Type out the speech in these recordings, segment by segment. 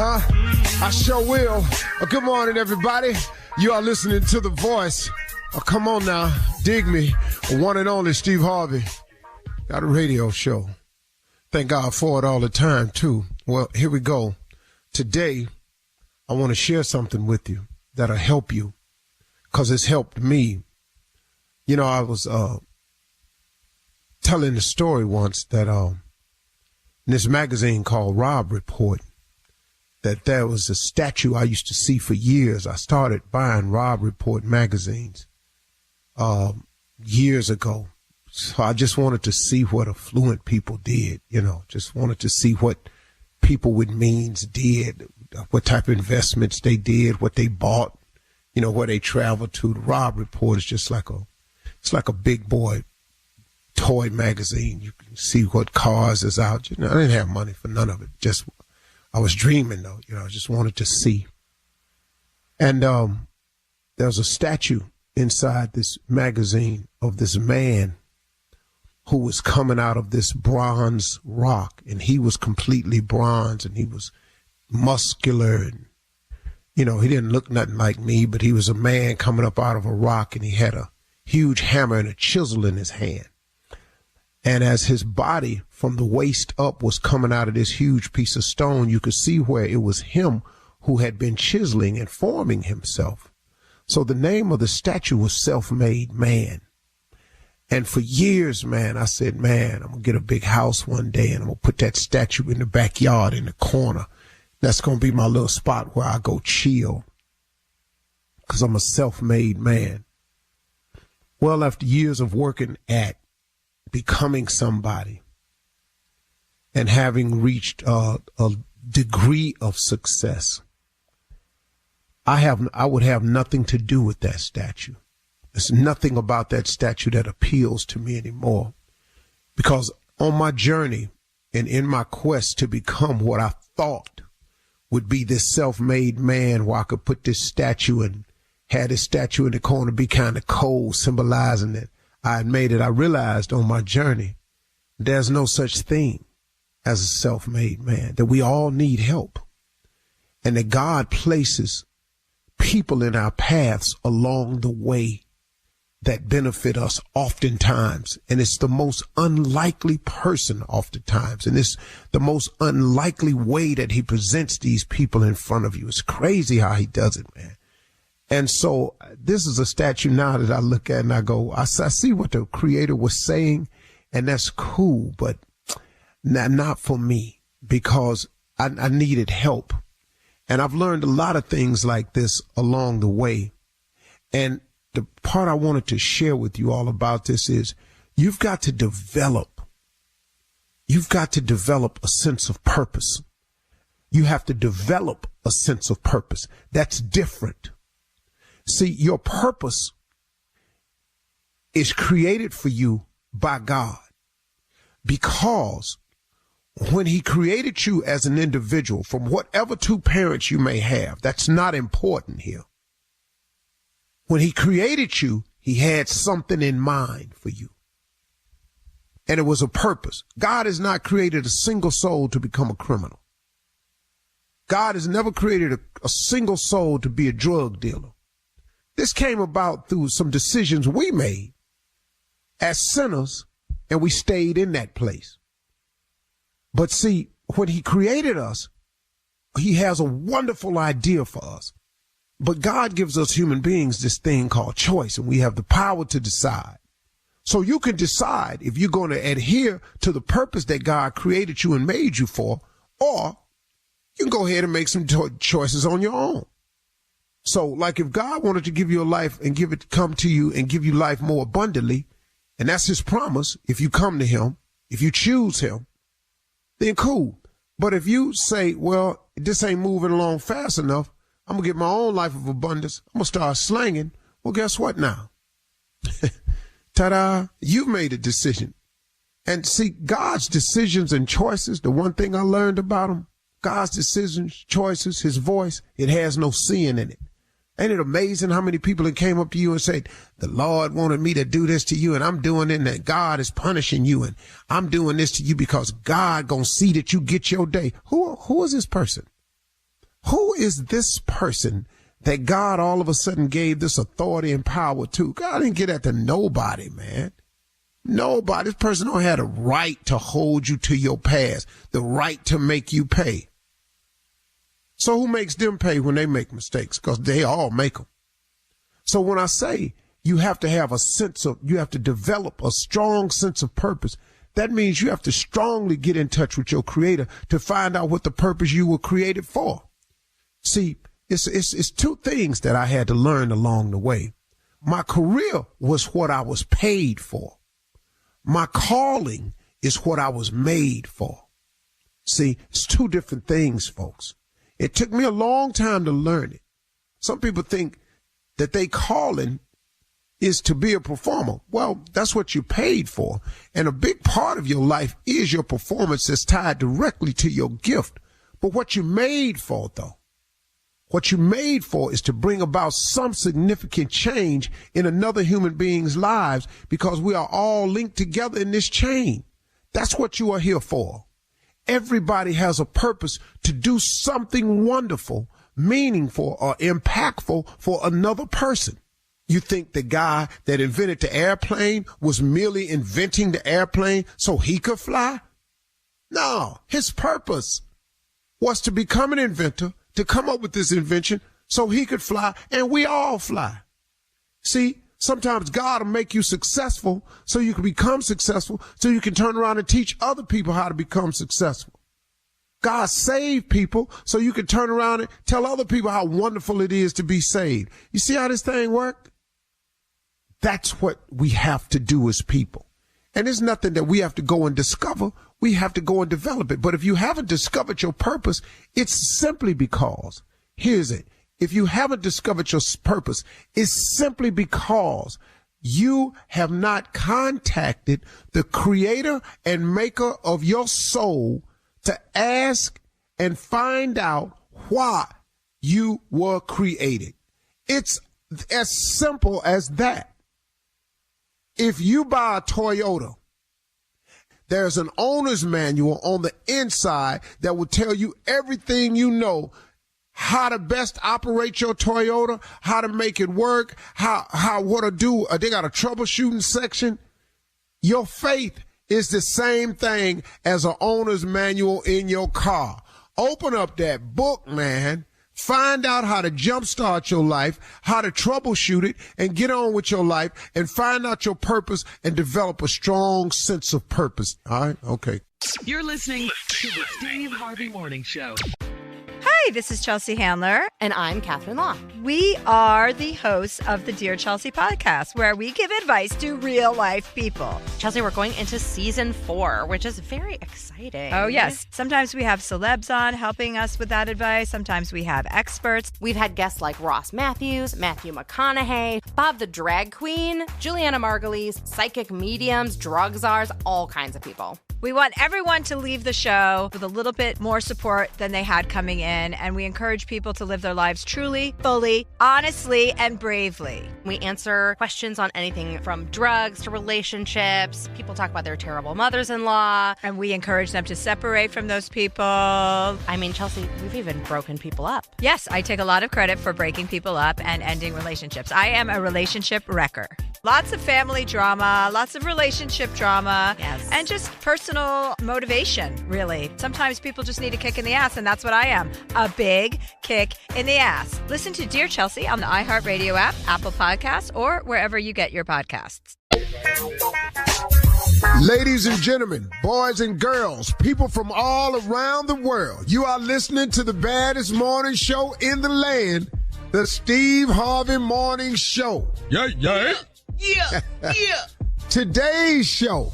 I sure will. Good morning, everybody. You are listening to The Voice. Come on now, dig me. One and only Steve Harvey. Got a radio show. Thank God for it all the time, too. Well, here we go. Today, I want to share something with you that'll help you, because it's helped me. You know, I was telling the story once that in this magazine called Rob Report, that there was a statue I used to see for years. I started buying Rob Report magazines years ago. So I just wanted to see what affluent people did, you know, just wanted to see what people with means did, what type of investments they did, what they bought, you know, where they traveled to. The Rob Report is just like a big boy toy magazine. You can see what cars is out. You know, I didn't have money for none of it. Just, I was dreaming though, you know, I just wanted to see. And there was a statue inside this magazine of this man who was coming out of this bronze rock, and he was completely bronze, and he was muscular, and, you know, he didn't look nothing like me, but he was a man coming up out of a rock, and he had a huge hammer and a chisel in his hand. And as his body from the waist up was coming out of this huge piece of stone, you could see where it was him who had been chiseling and forming himself. So the name of the statue was Self-Made Man. And for years, man, I said, man, I'm going to get a big house one day, and I'm going to put that statue in the backyard in the corner. That's going to be my little spot where I go chill, because I'm a self-made man. Well, after years of working at becoming somebody and having reached a degree of success, I would have nothing to do with that statue. There's nothing about that statue that appeals to me anymore, because on my journey and in my quest to become what I thought would be this self-made man, where I could put this statue and had this statue in the corner be kind of cold, symbolizing that I had made it, I realized on my journey there's no such thing as a self-made man, that we all need help, and that God places people in our paths along the way that benefit us oftentimes. And it's the most unlikely person oftentimes. And it's the most unlikely way that he presents these people in front of you. It's crazy how he does it, man. And so this is a statue now that I look at and I go, I see what the creator was saying, and that's cool, but not for me, because I needed help. And I've learned a lot of things like this along the way. And the part I wanted to share with you all about this is you've got to develop a sense of purpose. You have to develop a sense of purpose. That's different. See, your purpose is created for you by God, because when he created you as an individual, from whatever two parents you may have, that's not important here. When he created you, he had something in mind for you. And it was a purpose. God has not created a single soul to become a criminal. God has never created a single soul to be a drug dealer. This came about through some decisions we made as sinners, and we stayed in that place. But see, when he created us, he has a wonderful idea for us. But God gives us human beings this thing called choice, and we have the power to decide. So you can decide if you're going to adhere to the purpose that God created you and made you for, or you can go ahead and make some choices on your own. So like if God wanted to give you a life and come to you and give you life more abundantly, and that's his promise, if you come to him, if you choose him, then cool. But if you say, well, this ain't moving along fast enough, I'm going to get my own life of abundance, I'm going to start slanging. Well, guess what now? Ta-da, you've made a decision. And see, God's decisions and choices, the one thing I learned about him, God's decisions, choices, his voice, it has no sin in it. Ain't it amazing how many people that came up to you and said, the Lord wanted me to do this to you, and I'm doing it, and that God is punishing you, and I'm doing this to you because God gonna see that you get your day. Who is this person? Who is this person that God all of a sudden gave this authority and power to? God didn't give that to nobody, man. Nobody. This person don't have the right to hold you to your past, the right to make you pay. So who makes them pay when they make mistakes? Because they all make them. So when I say you have to have you have to develop a strong sense of purpose, that means you have to strongly get in touch with your creator to find out what the purpose you were created for. See, it's two things that I had to learn along the way. My career was what I was paid for. My calling is what I was made for. See, it's two different things, folks. It took me a long time to learn it. Some people think that they calling is to be a performer. Well, that's what you're paid for. And a big part of your life is your performance that's tied directly to your gift. But what you're made for, though, what you're made for is to bring about some significant change in another human being's lives, because we are all linked together in this chain. That's what you are here for. Everybody has a purpose to do something wonderful, meaningful, or impactful for another person. You think the guy that invented the airplane was merely inventing the airplane so he could fly? No, his purpose was to become an inventor, to come up with this invention so he could fly, and we all fly. See, sometimes God will make you successful so you can become successful, so you can turn around and teach other people how to become successful. God saved people so you can turn around and tell other people how wonderful it is to be saved. You see how this thing works? That's what we have to do as people. And it's nothing that we have to go and discover. We have to go and develop it. But if you haven't discovered your purpose, it's simply because, here's it. If you haven't discovered your purpose, it's simply because you have not contacted the creator and maker of your soul to ask and find out why you were created. It's as simple as that. If you buy a Toyota, there's an owner's manual on the inside that will tell you everything you know, how to best operate your Toyota, how to make it work, what to do. They got a troubleshooting section. Your faith is the same thing as an owner's manual in your car. Open up that book, man. Find out how to jumpstart your life, how to troubleshoot it, and get on with your life, and find out your purpose and develop a strong sense of purpose. All right? Okay. You're listening to the Steve Harvey Morning Show. Hi, this is Chelsea Handler. And I'm Catherine Law. We are the hosts of the Dear Chelsea podcast, where we give advice to real-life people. Chelsea, we're going into season 4, which is very exciting. Oh, yes. Sometimes we have celebs on helping us with that advice. Sometimes we have experts. We've had guests like Ross Matthews, Matthew McConaughey, Bob the Drag Queen, Juliana Margulies, psychic mediums, drug czars, all kinds of people. We want everyone to leave the show with a little bit more support than they had coming in, and we encourage people to live their lives truly, fully, honestly, and bravely. We answer questions on anything from drugs to relationships. People talk about their terrible mothers-in-law. And we encourage them to separate from those people. I mean, Chelsea, we've even broken people up. Yes, I take a lot of credit for breaking people up and ending relationships. I am a relationship wrecker. Lots of family drama, lots of relationship drama, yes, and just personal motivation, really. Sometimes people just need a kick in the ass, and that's what I am, a big kick in the ass. Listen to Dear Chelsea on the iHeartRadio app, Apple Podcasts, or wherever you get your podcasts. Ladies and gentlemen, boys and girls, people from all around the world, you are listening to the baddest morning show in the land, the Steve Harvey Morning Show. Yeah. Today's show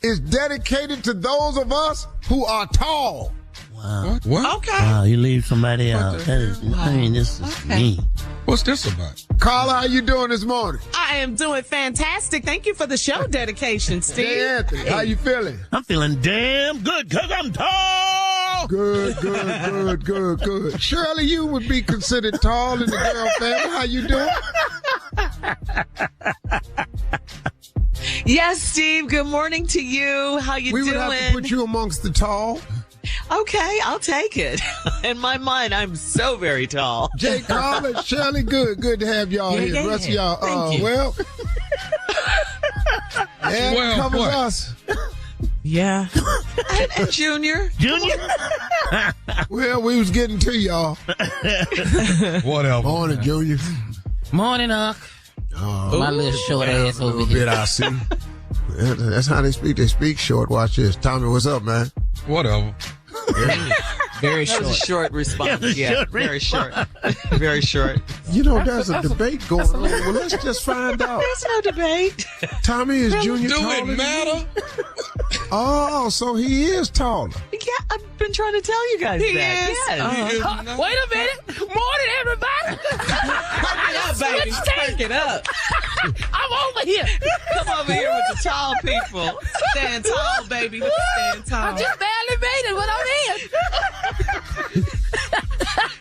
is dedicated to those of us who are tall. Wow. What? Okay. Wow, you leave somebody out. That is, this is me. What's this about? Carla, how you doing this morning? I am doing fantastic. Thank you for the show dedication, Steve. Hey, Anthony, how you feeling? I'm feeling damn good because I'm tall. Good. Shirley, you would be considered tall in the girl family. How you doing? Yes, Steve. Good morning to you. How you doing? We would have to put you amongst the tall. Okay, I'll take it. In my mind, I'm so very tall. Jay, Carla, Shirley, good to have y'all here. The rest of y'all, Thank you. well, that covers us. Yeah. And Junior? Well, we was getting to y'all. Whatever. Morning, Junior. Morning, Unc. My little short ass A over little here. bit, I see. That's how they speak. They speak short. Watch this. Tommy, what's up, man? Whatever. Very short. That was a short response. Yeah, very short. Very short. You know, there's a debate going on. Well, let's just find out. There's no debate. Tommy, is Junior Do taller it than matter? you? Oh, so he is taller. Yeah, I've been trying to tell you guys that. Yes. Wait a minute. Morning, everybody. Yeah, baby. Crank it up. I'm over here. Come over here with the tall people. Stand tall, baby. Stand tall. I just barely made it, but I'm in.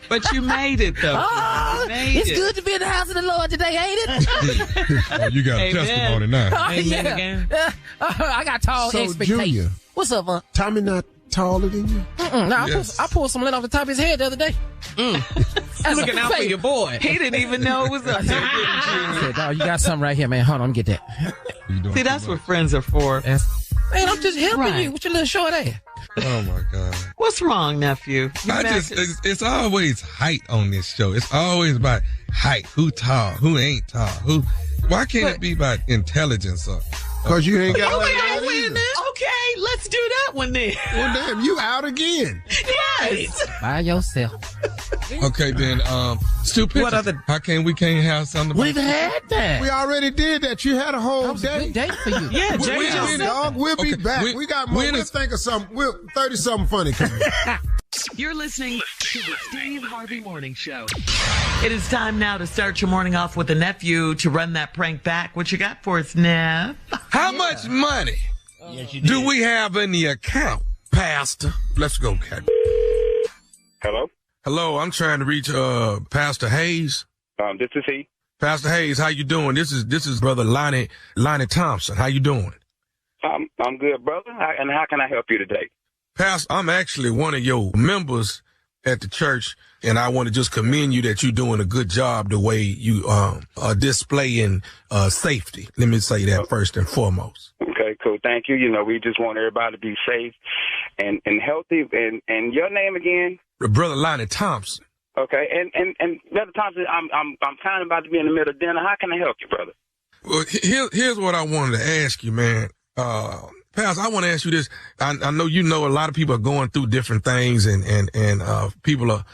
But you made it, though. Oh, it's good to be in the house of the Lord today, ain't it? Oh, you got a Amen. testimony now. Amen again. I got tall So, expectations. Junior. What's up, Unc? Tommy not taller than you? No, Yes. I pulled some lint off the top of his head the other day. Looking out for your boy. He didn't even know it was up there. I said, dog, you got something right here, man. Hold on, let me get that. You doing See, too that's much. what friends are for. Man, I'm just helping Right. you with your little short ass. Oh my God. What's wrong, nephew? It's always height on this show. It's always about height. Who tall? Who ain't tall? Why can't it be about intelligence? Because you ain't got Okay, that either. okay, let's do that one then. Well, damn, you out again. Yes. By yourself. Okay, then, stupid. What other- How can we can't have something about We've had that. We already did that. You had a whole That was a day. good date for you. Yeah, Jay We just in, said dog. We'll be Okay, back. when- We got more. when We'll is- think of something. 30-something funny coming. You're listening to the Steve Harvey Morning Show. It is time now to start your morning off with a nephew to run that prank back. What you got for us, Neff? How much money do we have in the account, Pastor? Let's go, Cat. Hello? Hello, I'm trying to reach Pastor Hayes. This is he. Pastor Hayes, how you doing? This is Brother Lonnie Thompson. How you doing? I'm good, brother. And how can I help you today? Pastor, I'm actually one of your members at the church, and I want to just commend you that you're doing a good job the way you are displaying safety. Let me say that first and foremost. Okay, cool. Thank you. You know, we just want everybody to be safe and healthy. And your name again? Brother Lonnie Thompson. Okay. And Brother Thompson, I'm kind of about to be in the middle of dinner. How can I help you, brother? Well, here's what I wanted to ask you, man. Pastor, I want to ask you this. I know you know a lot of people are going through different things and people are,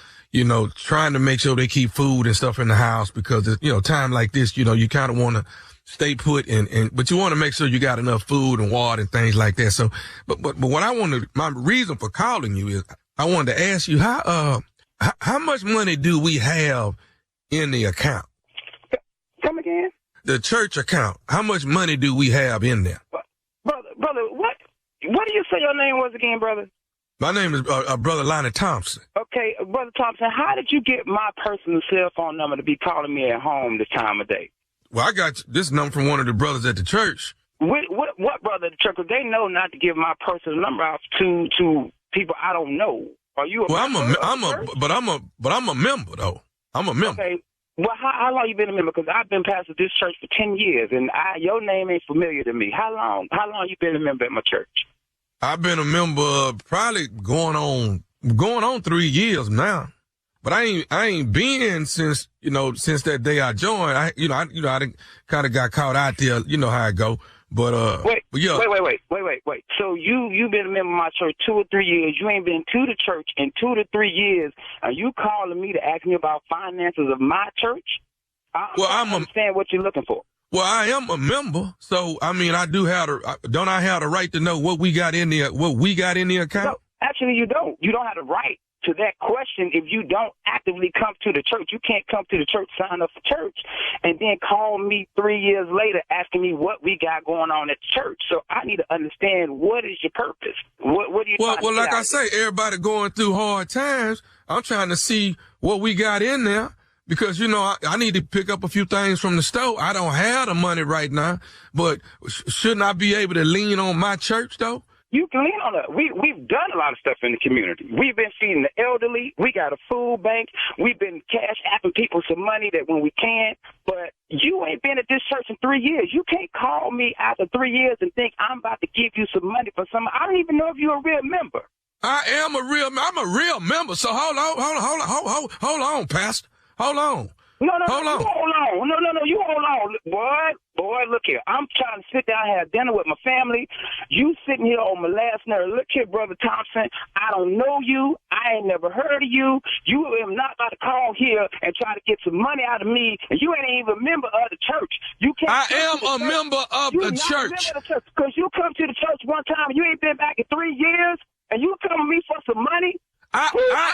trying to make sure they keep food and stuff in the house because, time like this, you kind of want to stay put but you want to make sure you got enough food and water and things like that. So, but what my reason for calling you is I wanted to ask you how much money do we have in the account? Come again? The church account. How much money do we have in there? Brother, what do you say your name was again, brother? My name is Brother Lonnie Thompson. Okay, Brother Thompson, how did you get my personal cell phone number to be calling me at home this time of day? Well, I got this number from one of the brothers at the church. What brother at the church? 'Cause they know not to give my personal number out to people I don't know. Are you? I'm a member though. I'm a member. Okay. Well, how long you been a member? Because I've been pastor this church for 10 years, and your name ain't familiar to me. How long you been a member at my church? I've been a member probably going on 3 years now. But I ain't been since that day I joined. I kind of got caught out there. You know how I go. But wait. yeah. Wait. So you've been a member of my church 2 or 3 years. You ain't been to the church in 2 to 3 years. Are you calling me to ask me about finances of my church? I understand what you're looking for. Well, I am a member, so I mean, don't I have the right to know what we got in the account? No, actually, you don't. You don't have the right to that question if you don't actively come to the church. You can't come to the church, sign up for church, and then call me 3 years later asking me what we got going on at church. So I need to understand what is your purpose. What do you? Well, like I say, everybody going through hard times. I'm trying to see what we got in there. Because, I need to pick up a few things from the store. I don't have the money right now, but shouldn't I be able to lean on my church, though? You can lean on us. We've done a lot of stuff in the community. We've been feeding the elderly. We got a food bank. We've been cash apping people some money that when we can. But you ain't been at this church in 3 years. You can't call me after 3 years and think I'm about to give you some money for something. I don't even know if you're a real member. I'm a real member. So hold on, Pastor. Hold on. No, hold on. You hold on. No, you hold on. Boy, look here. I'm trying to sit down and have dinner with my family. You sitting here on my last nerve. Look here, Brother Thompson. I don't know you. I ain't never heard of you. You am not about to call here and try to get some money out of me, and you ain't even a member of the church. You can't. I am a member of the church. Because you come to the church one time and you ain't been back in 3 years, and you come to me for some money. I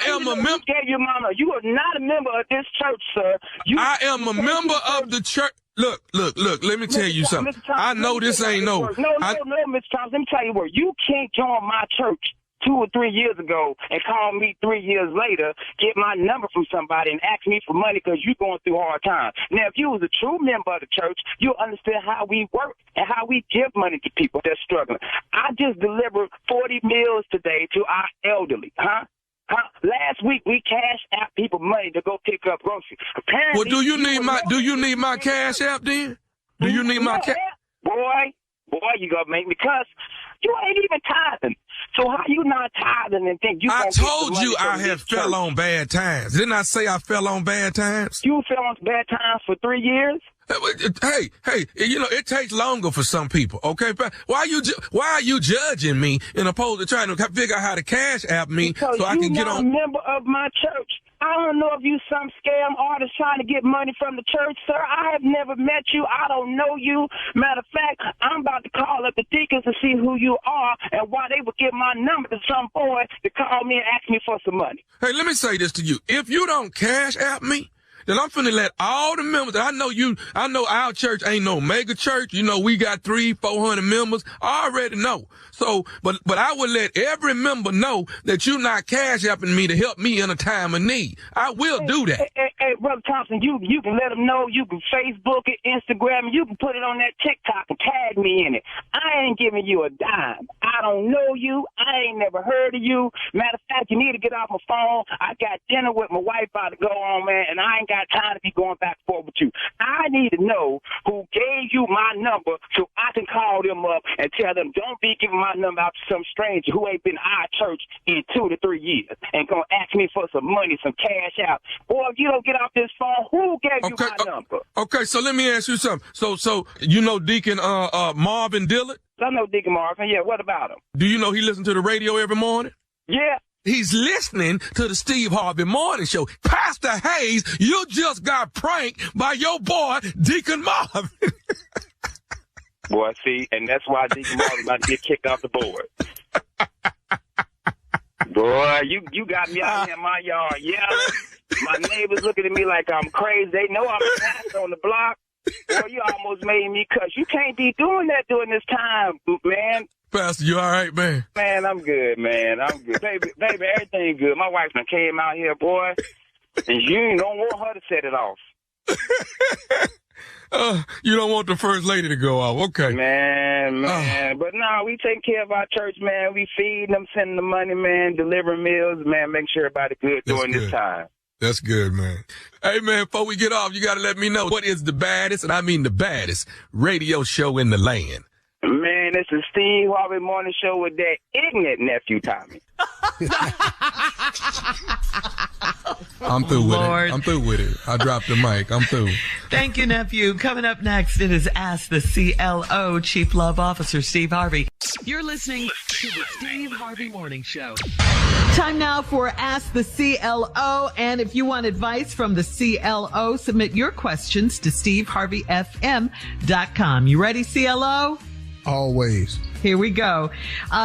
am a member. Gave your mama. You are not a member of this church, sir. I am a member of the church. Look. Let me tell you something. I know this ain't no. No, Mr. Thompson. Let me tell you what. You can't join my church 2 or 3 years ago and call me 3 years later, get my number from somebody and ask me for money because you're going through hard times. Now, if you was a true member of the church, you'll understand how we work and how we give money to people that's struggling. I just delivered 40 meals today to our elderly, Last week we cashed out people money to go pick up groceries. Apparently, well, do you need my cash app then? Do you need my cash? Boy, you gonna make me cuss. You ain't even tithing. So how you not tithing and think you? I told you I had fell on bad times. Didn't I say I fell on bad times? You fell on bad times for 3 years. Hey, it takes longer for some people, okay? Why are you judging me in opposed to trying to figure out how to cash app me because so I can get on? You're not a member of my church. I don't know if you some scam artist trying to get money from the church, sir. I have never met you. I don't know you. Matter of fact, I'm about to call up the deacons to see who you are and why they would give my number to some boy to call me and ask me for some money. Hey, let me say this to you. If you don't cash app me, then I'm finna let all the members, I know our church ain't no mega church. We got 300-400 members. I already know. So, but I would let every member know that you're not cash apping me to help me in a time of need. I will do that. Hey, Brother Thompson, you can let them know. You can Facebook it, Instagram it. You can put it on that TikTok and tag me in it. I ain't giving you a dime. I don't know you. I ain't never heard of you. Matter of fact, you need to get off my phone. I got dinner with my wife about to go on, man, and I ain't got time to be going back and forth with you. I need to know who gave you my number so I can call them up and tell them don't be giving my number out to some stranger who ain't been our church in 2 to 3 years and gonna ask me for some money, some cash out. Boy, if you don't get off this phone, who gave you my number? Okay, so let me ask you something. So Deacon Marvin Dillard? I know Deacon Marvin. Yeah, what about him? Do you know he listens to the radio every morning? Yeah. He's listening to the Steve Harvey Morning Show. Pastor Hayes, you just got pranked by your boy, Deacon Marvin. Boy, see, and that's why Deacon Marvin about to get kicked off the board. Boy, you got me out here in my yard yelling. My neighbors looking at me like I'm crazy. They know I'm a pastor on the block. Boy, you almost made me cuss. You can't be doing that during this time, man. Pastor, you all right, man? Man, I'm good, man. I'm good. Baby, everything good. My wife done came out here, boy, and you don't want her to set it off. You don't want the first lady to go off. Okay. Man. But no, we take care of our church, man. We feed them, sending the money, man, delivering meals, man, make sure everybody good during this time. That's good, man. Hey, man, before we get off, you got to let me know what is the baddest, and I mean the baddest, radio show in the land. Man, this is Steve Harvey Morning Show with that ignorant nephew, Tommy. I'm through with it. I'm through with it. I dropped the mic. I'm through. Thank you, nephew. Coming up next, it is Ask the CLO, Chief Love Officer Steve Harvey. You're listening to the Steve Harvey Morning Show. Time now for Ask the CLO. And if you want advice from the CLO, submit your questions to steveharveyfm.com. You ready, CLO? Always. Here we go.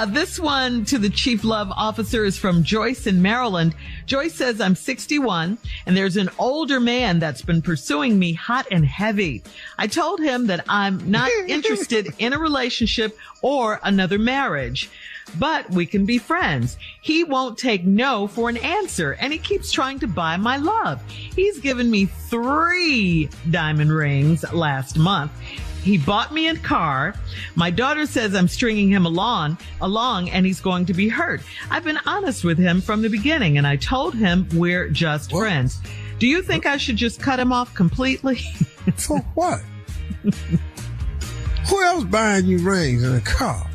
This one to the Chief Love Officer is from Joyce in Maryland. Joyce says, I'm 61 and there's an older man that's been pursuing me hot and heavy. I told him that I'm not interested in a relationship or another marriage, but we can be friends. He won't take no for an answer, and he keeps trying to buy my love. He's given me 3 diamond rings last month. He bought me a car. My daughter says I'm stringing him along, and he's going to be hurt. I've been honest with him from the beginning, and I told him we're just friends. Do you think I should just cut him off completely? For what? Who else buying you rings in a car?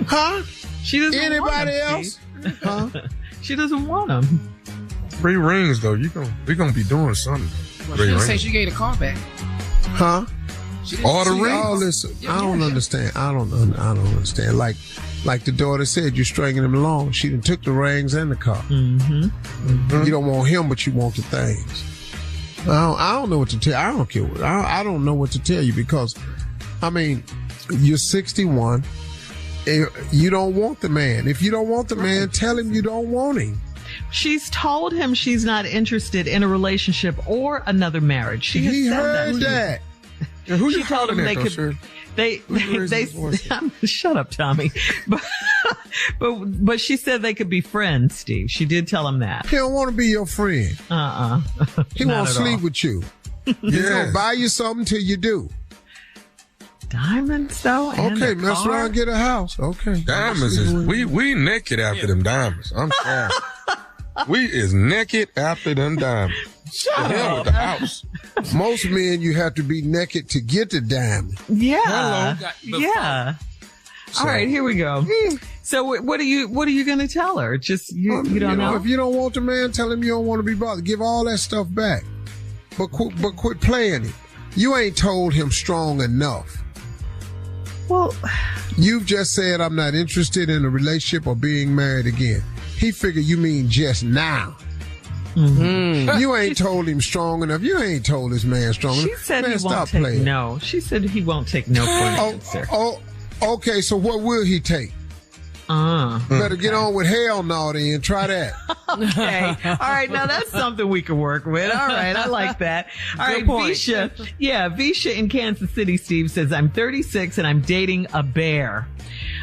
Huh? She doesn't Anybody want else? Huh? She doesn't want them. 3 rings though. We're gonna be doing something. Well, she didn't say she gave the car back. Huh? All the rings. All this, I don't understand. I don't understand. Like the daughter said, you're stringing him along. She done took the rings and the car. You don't want him, but you want the things. I don't know what to tell. I don't care. I don't know what to tell you because, I mean, you're 61. You don't want the man. If you don't want the man, tell him you don't want him. She's told him she's not interested in a relationship or another marriage. He heard that. Who She you told him they that, could. sir? They shut up, Tommy. But she said they could be friends, Steve. She did tell him that. He don't want to be your friend. He won't sleep with you. He's gonna buy you something till you do. Diamonds, though. Okay, mess around, get a house. Okay. Diamonds is we naked after them diamonds. I'm sorry. We is naked after them diamonds. Shut hell with the house. Most men, you have to be naked to get the diamond. Yeah. Yeah. All right, here we go. So what are you going to tell her? Just you don't know. If you don't want the man, tell him you don't want to be bothered. Give all that stuff back. But quit playing it. You ain't told him strong enough. Well, you've just said I'm not interested in a relationship or being married again. He figured you mean just now. You ain't told him strong enough. You ain't told this man strong enough. She said man, he won't take no. She said he won't take no for an answer. Okay, so what will he take? Better get on with hell no then. Try that. Okay. All right. Now that's something we can work with. All right. I like that. All right. Visha. Yeah. Visha in Kansas City, Steve says, I'm 36 and I'm dating a bear.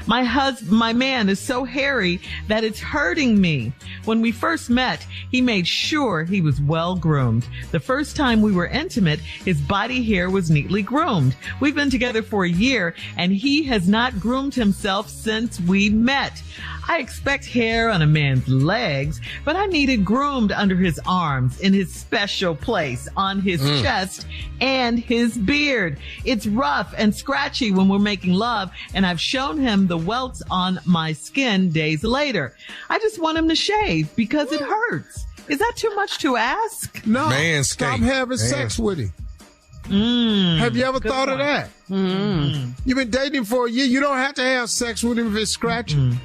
My man is so hairy that it's hurting me. When we first met, he made sure he was well groomed. The first time we were intimate, his body hair was neatly groomed. We've been together for a year and he has not groomed himself since we met. I expect hair on a man's legs, but I needed groomed under his arms, in his special place, on his chest, and his beard. It's rough and scratchy when we're making love, and I've shown him the welts on my skin days later. I just want him to shave because it hurts. Is that too much to ask? No. Stop having sex with him. Have you ever thought of that? You've been dating for a year. You don't have to have sex with him if it's scratchy.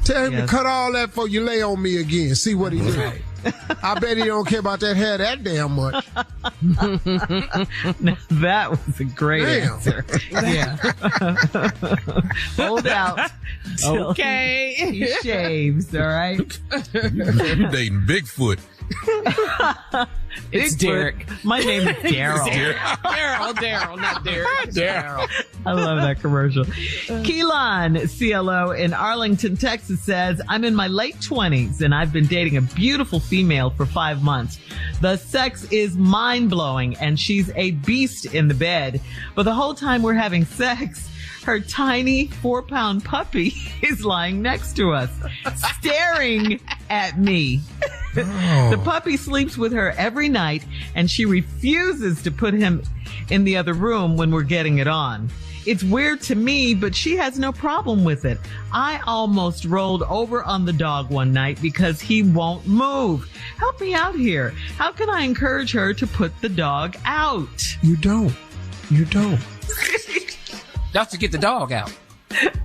Tell him to cut all that before you lay on me again. See what he do. I bet he don't care about that hair that damn much. Now, that was a great answer. Yeah. Hold out. Okay. He shaves, all right? You dating Bigfoot. It's Derek. My name is Daryl. Daryl, not Derek. Daryl. I love that commercial. Keelan, CLO in Arlington, Texas says, I'm in my late 20s and I've been dating a beautiful female for 5 months. The sex is mind-blowing and she's a beast in the bed. But the whole time we're having sex, her tiny 4-pound puppy is lying next to us, staring at me. The puppy sleeps with her every night, and she refuses to put him in the other room when we're getting it on. It's weird to me, but she has no problem with it. I almost rolled over on the dog one night because he won't move. Help me out here. How can I encourage her to put the dog out? You don't. That's to get the dog out.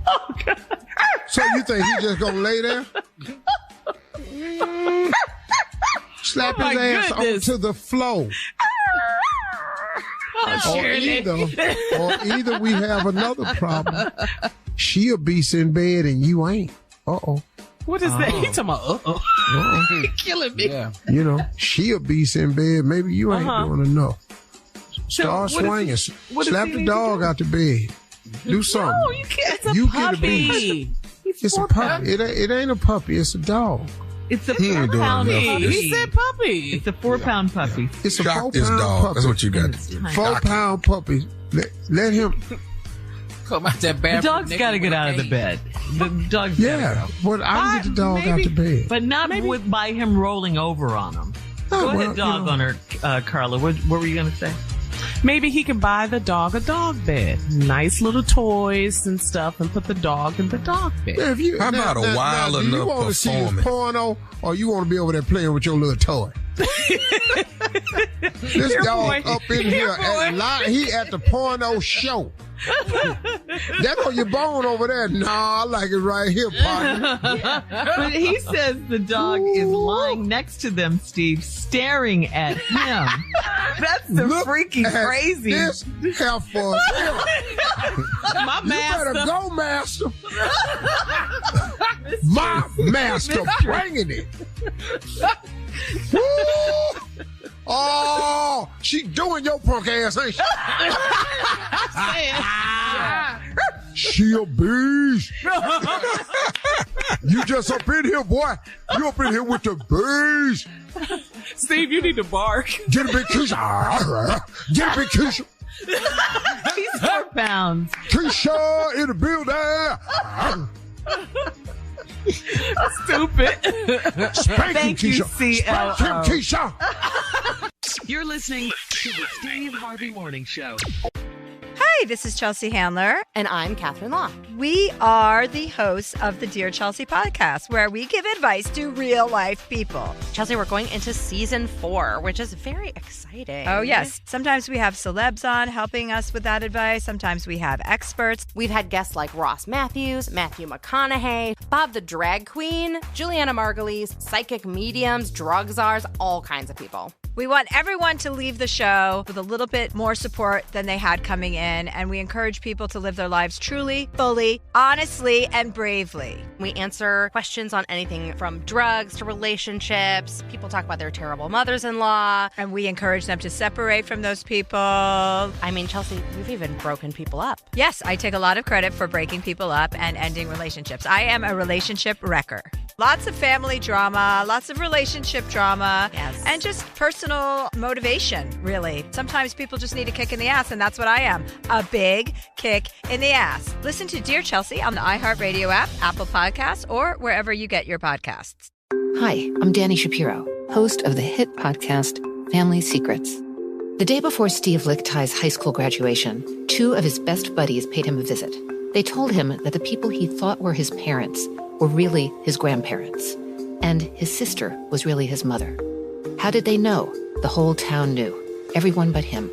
Oh, God. So you think he just gonna lay there? Slap his ass onto the floor. Or either we have another problem. She a beast in bed and you ain't. Uh-oh. What is that? He talking about He killing me. Yeah. You know, she a beast in bed. Maybe you ain't doing enough. Start swinging. Slap the dog out the bed. Do something. No, you can't. It's a you puppy. Get a beast. It's a puppy. It ain't a puppy. It's a dog. It's a He ain't doing enough puppy. of this. He said puppy. It's a 4-pound puppy. It's a Shock 4-pound this dog. puppy. That's what you got to do. 4-pound puppy. Let him. Come out that The bathroom. dog's got to get out of the bed. The dog's Yeah, but I can get the dog out the bed. But not by him rolling over on him. Go ahead, dog owner Carla. What were you going to say? Maybe he can buy the dog a dog bed. Nice little toys and stuff and put the dog in the dog bed. Yeah, How about a wild do you enough want to see his performance? porno, or you want to be over there playing with your little toy? This dog boy. up in here he at the porno show. That on your bone over there? Nah, I like it right here, partner. But he says the dog is lying next to them, Steve, staring at him. That's the freaky crazy. This heifer. My You better master. go, master. My master bringing it. Woo! Oh, she doing your punk ass, ain't she? She a beast. You just up in here, boy. You up in here with the beast. Steve, you need to bark. Get a big Keisha. Get a big Keisha. He's 4 pounds. Keisha in the building. Stupid. Spank Thank him, you, Keisha. Spank him, Keisha. You're listening to the Steve Harvey Morning Show. Hi, this is Chelsea Handler. And I'm Catherine Law. We are the hosts of the Dear Chelsea podcast, where we give advice to real life people. Chelsea, we're going into season 4, which is very exciting. Oh, yes. Sometimes we have celebs on helping us with that advice. Sometimes we have experts. We've had guests like Ross Matthews, Matthew McConaughey, Bob the Drag Queen, Juliana Margulies, psychic mediums, drug czars, all kinds of people. We want everyone to leave the show with a little bit more support than they had coming in, and we encourage people to live their lives truly, fully, honestly, and bravely. We answer questions on anything from drugs to relationships. People talk about their terrible mothers-in-law. And we encourage them to separate from those people. I mean, Chelsea, you've even broken people up. Yes, I take a lot of credit for breaking people up and ending relationships. I am a relationship wrecker. Lots of family drama, lots of relationship drama, Yes. and just personal motivation, really. Sometimes people just need a kick in the ass, and that's what I am, a big kick in the ass. Listen to Dear Chelsea on the iHeartRadio app, Apple Podcasts, or wherever you get your podcasts. Hi, I'm Danny Shapiro, host of the hit podcast Family Secrets. The day before Steve Lichthi's high school graduation, 2 of his best buddies paid him a visit. They told him that the people he thought were his parents were really his grandparents, and his sister was really his mother. How did they know? The whole town knew, everyone but him.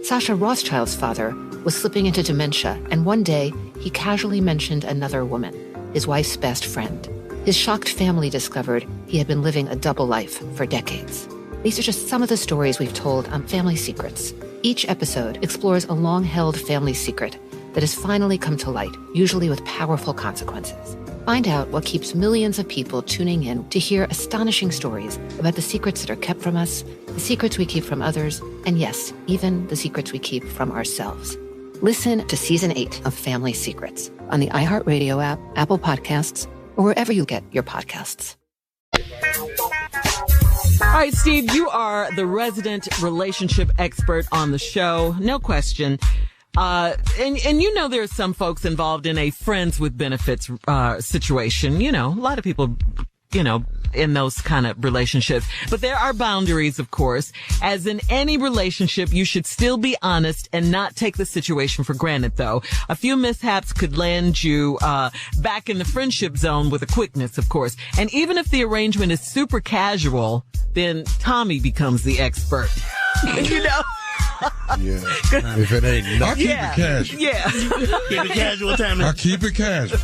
Sasha Rothschild's father was slipping into dementia, and one day he casually mentioned another woman, his wife's best friend. His shocked family discovered he had been living a double life for decades. These are just some of the stories we've told on Family Secrets. Each episode explores a long-held family secret that has finally come to light, usually with powerful consequences. Find out what keeps millions of people tuning in to hear astonishing stories about the secrets that are kept from us, the secrets we keep from others, and yes, even the secrets we keep from ourselves. Listen to Season 8 of Family Secrets on the iHeartRadio app, Apple Podcasts, or wherever you get your podcasts. All right, Steve, you are the resident relationship expert on the show. No question. And you know, there are some folks involved in a friends with benefits, situation. You know, a lot of people, you know, in those kind of relationships, but there are boundaries, of course. As in any relationship, you should still be honest and not take the situation for granted, though. A few mishaps could land you, back in the friendship zone with a quickness, of course. And even if the arrangement is super casual, then Tommy becomes the expert. You know? Yeah. If it ain't I keep it casual. Yeah. Keep it casual time. I keep it casual.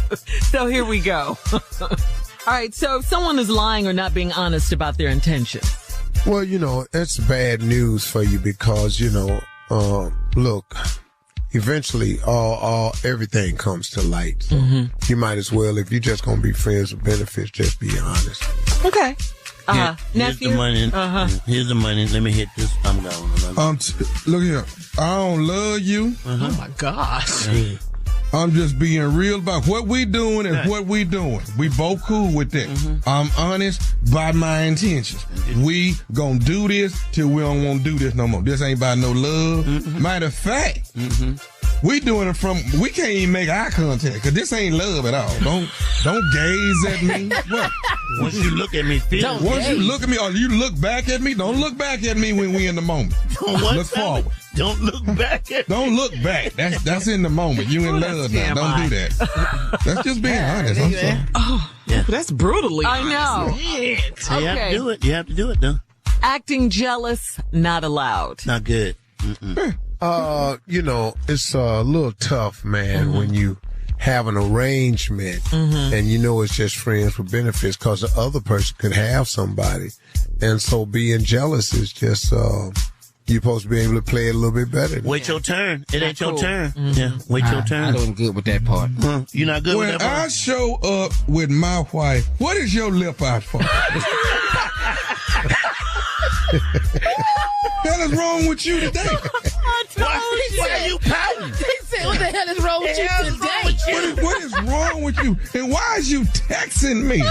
So here we go. All right. So if someone is lying or not being honest about their intentions. Well, you know, it's bad news for you because, you know, look, eventually everything comes to light. So you might as well, if you're just going to be friends with benefits, just be honest. Okay. Here's Nephew. the money. Here's the money. Let me hit this. I'm gone. Look here. I don't love you. Oh my gosh. I'm just being real about what we doing and what we doing. We both cool with that. I'm honest about my intentions. We gonna do this till we don't want to do this no more. This ain't about no love. Matter of fact, we doing it we can't even make eye contact because this ain't love at all. Don't gaze at me. What? Once you look at me, you look at me or you look back at me, don't look back at me when we in the moment. Look forward. Don't look back at me. Don't look back. That's in the moment. You in love now. Don't do that. That's just being honest. I'm sorry. Oh, that's brutally honest. I know. So you have to do it. You have to do it, though. Acting jealous, not allowed. Not good. It's a little tough, man, when you have an arrangement and you know it's just friends with benefits because the other person could have somebody. And so being jealous is just, you're supposed to be able to play it a little bit better. Wait your turn. It ain't your turn. Yeah, wait your turn. I wasn't good with that part. You're not good with that part? When I show up with my wife, what is your lip out for? What the hell is wrong with you today? Why are you pouting? They said, what the hell is wrong with you today? What is wrong with you? And why is you texting me?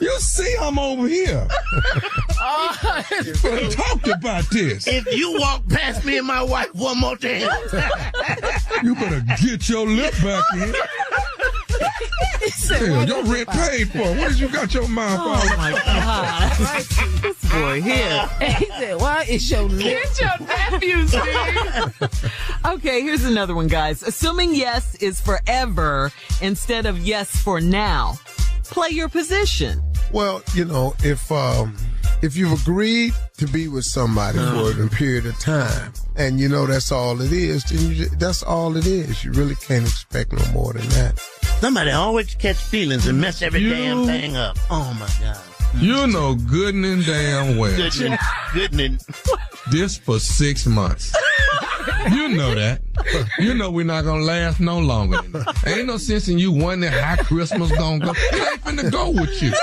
You see I'm over here. We talked about this. If you walk past me and my wife one more time, you better get your lip back in. Hell, your rent paid for. What did you got your mouth on? Oh my God. This boy here. He said, why is your lip? Get your nephew, Steve. Okay, here's another one, guys. Assuming yes is forever instead of yes for now. Play your position. Well, if you've agreed to be with somebody for a period of time and that's all it is, then that's all it is. You really can't expect no more than that. Somebody always catch feelings and mess every damn thing up. Oh, my God. You know good and damn well. Good and this for 6 months. You know that. You know we're not going to last no longer than that. Ain't no sense in you wondering how Christmas going to go. It ain't finna go with you.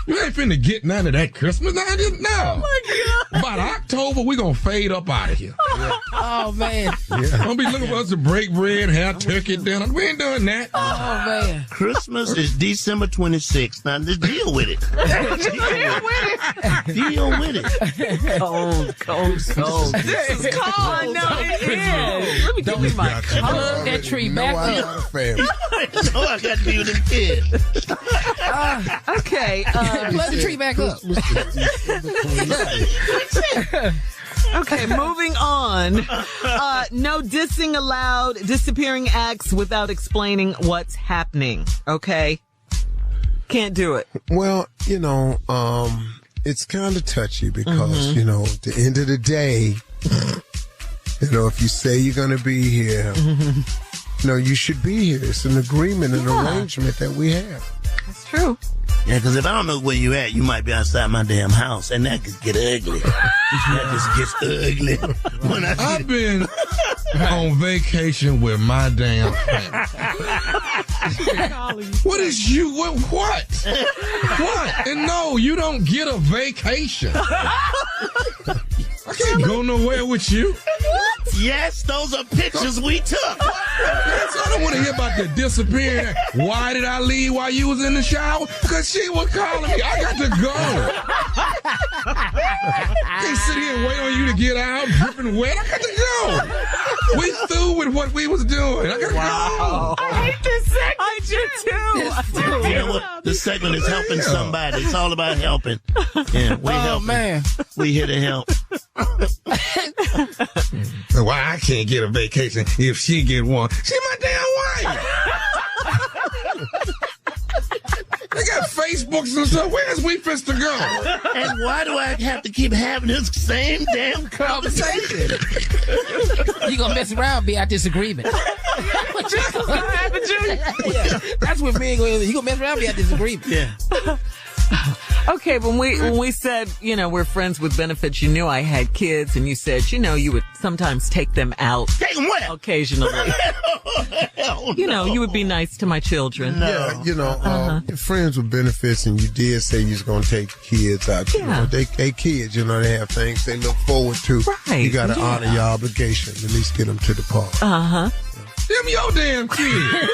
You ain't finna get none of that Christmas. No. Oh, my God. About October, we going to fade up out of here. Yeah. Oh, man. Yeah. Don't be looking for us to break bread, have turkey dinner. We ain't doing that. Oh, man. Christmas is December 26th. Now, just deal with it. Deal with it. Cold. This is cold. I know it is. Let me give you my color. That tree back up. I got to be with them kids. Okay. Plug the tree back up. Okay, moving on. No dissing allowed, disappearing acts without explaining what's happening. Okay? Can't do it. Well, it's kind of touchy because, at the end of the day, if you say you're going to be here, you should be here. It's an agreement, an arrangement that we have. That's true. Yeah, because if I don't know where you at, you might be outside my damn house, and that could get ugly. That just gets ugly. I've been on vacation with my damn family. What is you? What? What? And no, you don't get a vacation. I can't go nowhere with you. What? Yes, those are pictures we took. I don't want to hear about the disappearing. Why did I leave while you was in the shower? Because she was calling me. I got to go. I can't sit here and wait on you to get out, dripping wet. I got to go. We through with what we was doing. I got to go. I hate this segment. I do too. You know what? This segment is helping somebody. It's all about helping. Yeah, we helping. Man. We here to help. Why I can't get a vacation if she get one? She my damn wife. They got Facebooks and stuff. Where's we fist to go? And why do I have to keep having this same damn conversation? You gonna mess around and be out disagreement. That's what's gonna happen, Junior. Yeah, that's what me and you gonna mess around and be out disagreement. Yeah. Okay, when we said, we're friends with benefits, you knew I had kids, and you said, you would sometimes take them out. Take them where? Occasionally. You would be nice to my children. No. Yeah, friends with benefits, and you did say you was going to take kids out. Yeah. They kids, they have things they look forward to. Right. You got to honor your obligation, at least get them to the park. Uh-huh. Them your damn kids.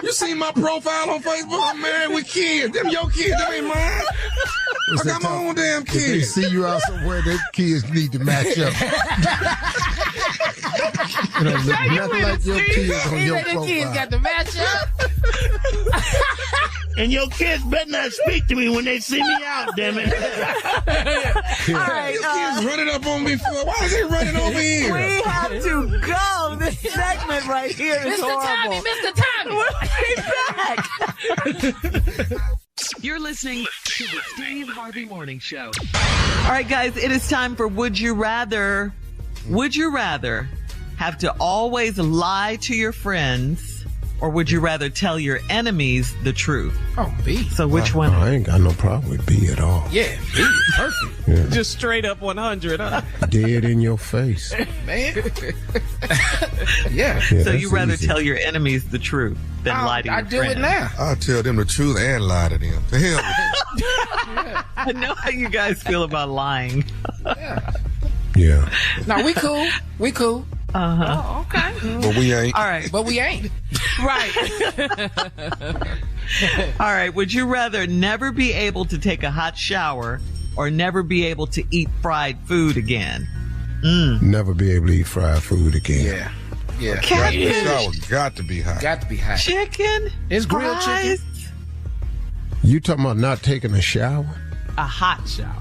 You see my profile on Facebook? I'm married with kids. Them your kids. Them ain't mine. I got my own damn kids. If they see you out somewhere, their kids need to match up. You know, nothing like your kids on your profile. The kids got to match up. And your kids better not speak to me when they see me out, damn it. All right, Your kids running up on me for, why is they running over here? we have to go. This segment right here is horrible. Mr. Tommy. We'll be back. You're listening to the Steve Harvey Morning Show. All right, guys, it is time for Would You Rather. Would you rather have to always lie to your friends, or would you rather tell your enemies the truth? Oh, B. So which one? I ain't got no problem with B at all. Yeah, B. Perfect. Yeah. Just straight up 100, huh? Dead in your face. Man. Yeah. So you rather tell your enemies the truth than lie to your I friends? do it now. I'll tell them the truth and lie to them. To hell with them. I know how you guys feel about lying. Yeah. No, we cool. We cool. Uh-huh. Oh, okay. But we ain't. All right. But we ain't. Right. All right. Would you rather never be able to take a hot shower or never be able to eat fried food again? Never be able to eat fried food again. Yeah. Yeah. The Catfish, shower got to be hot. Got to be hot. chicken, It's grilled fries. chicken. You talking about not taking a shower? A hot shower.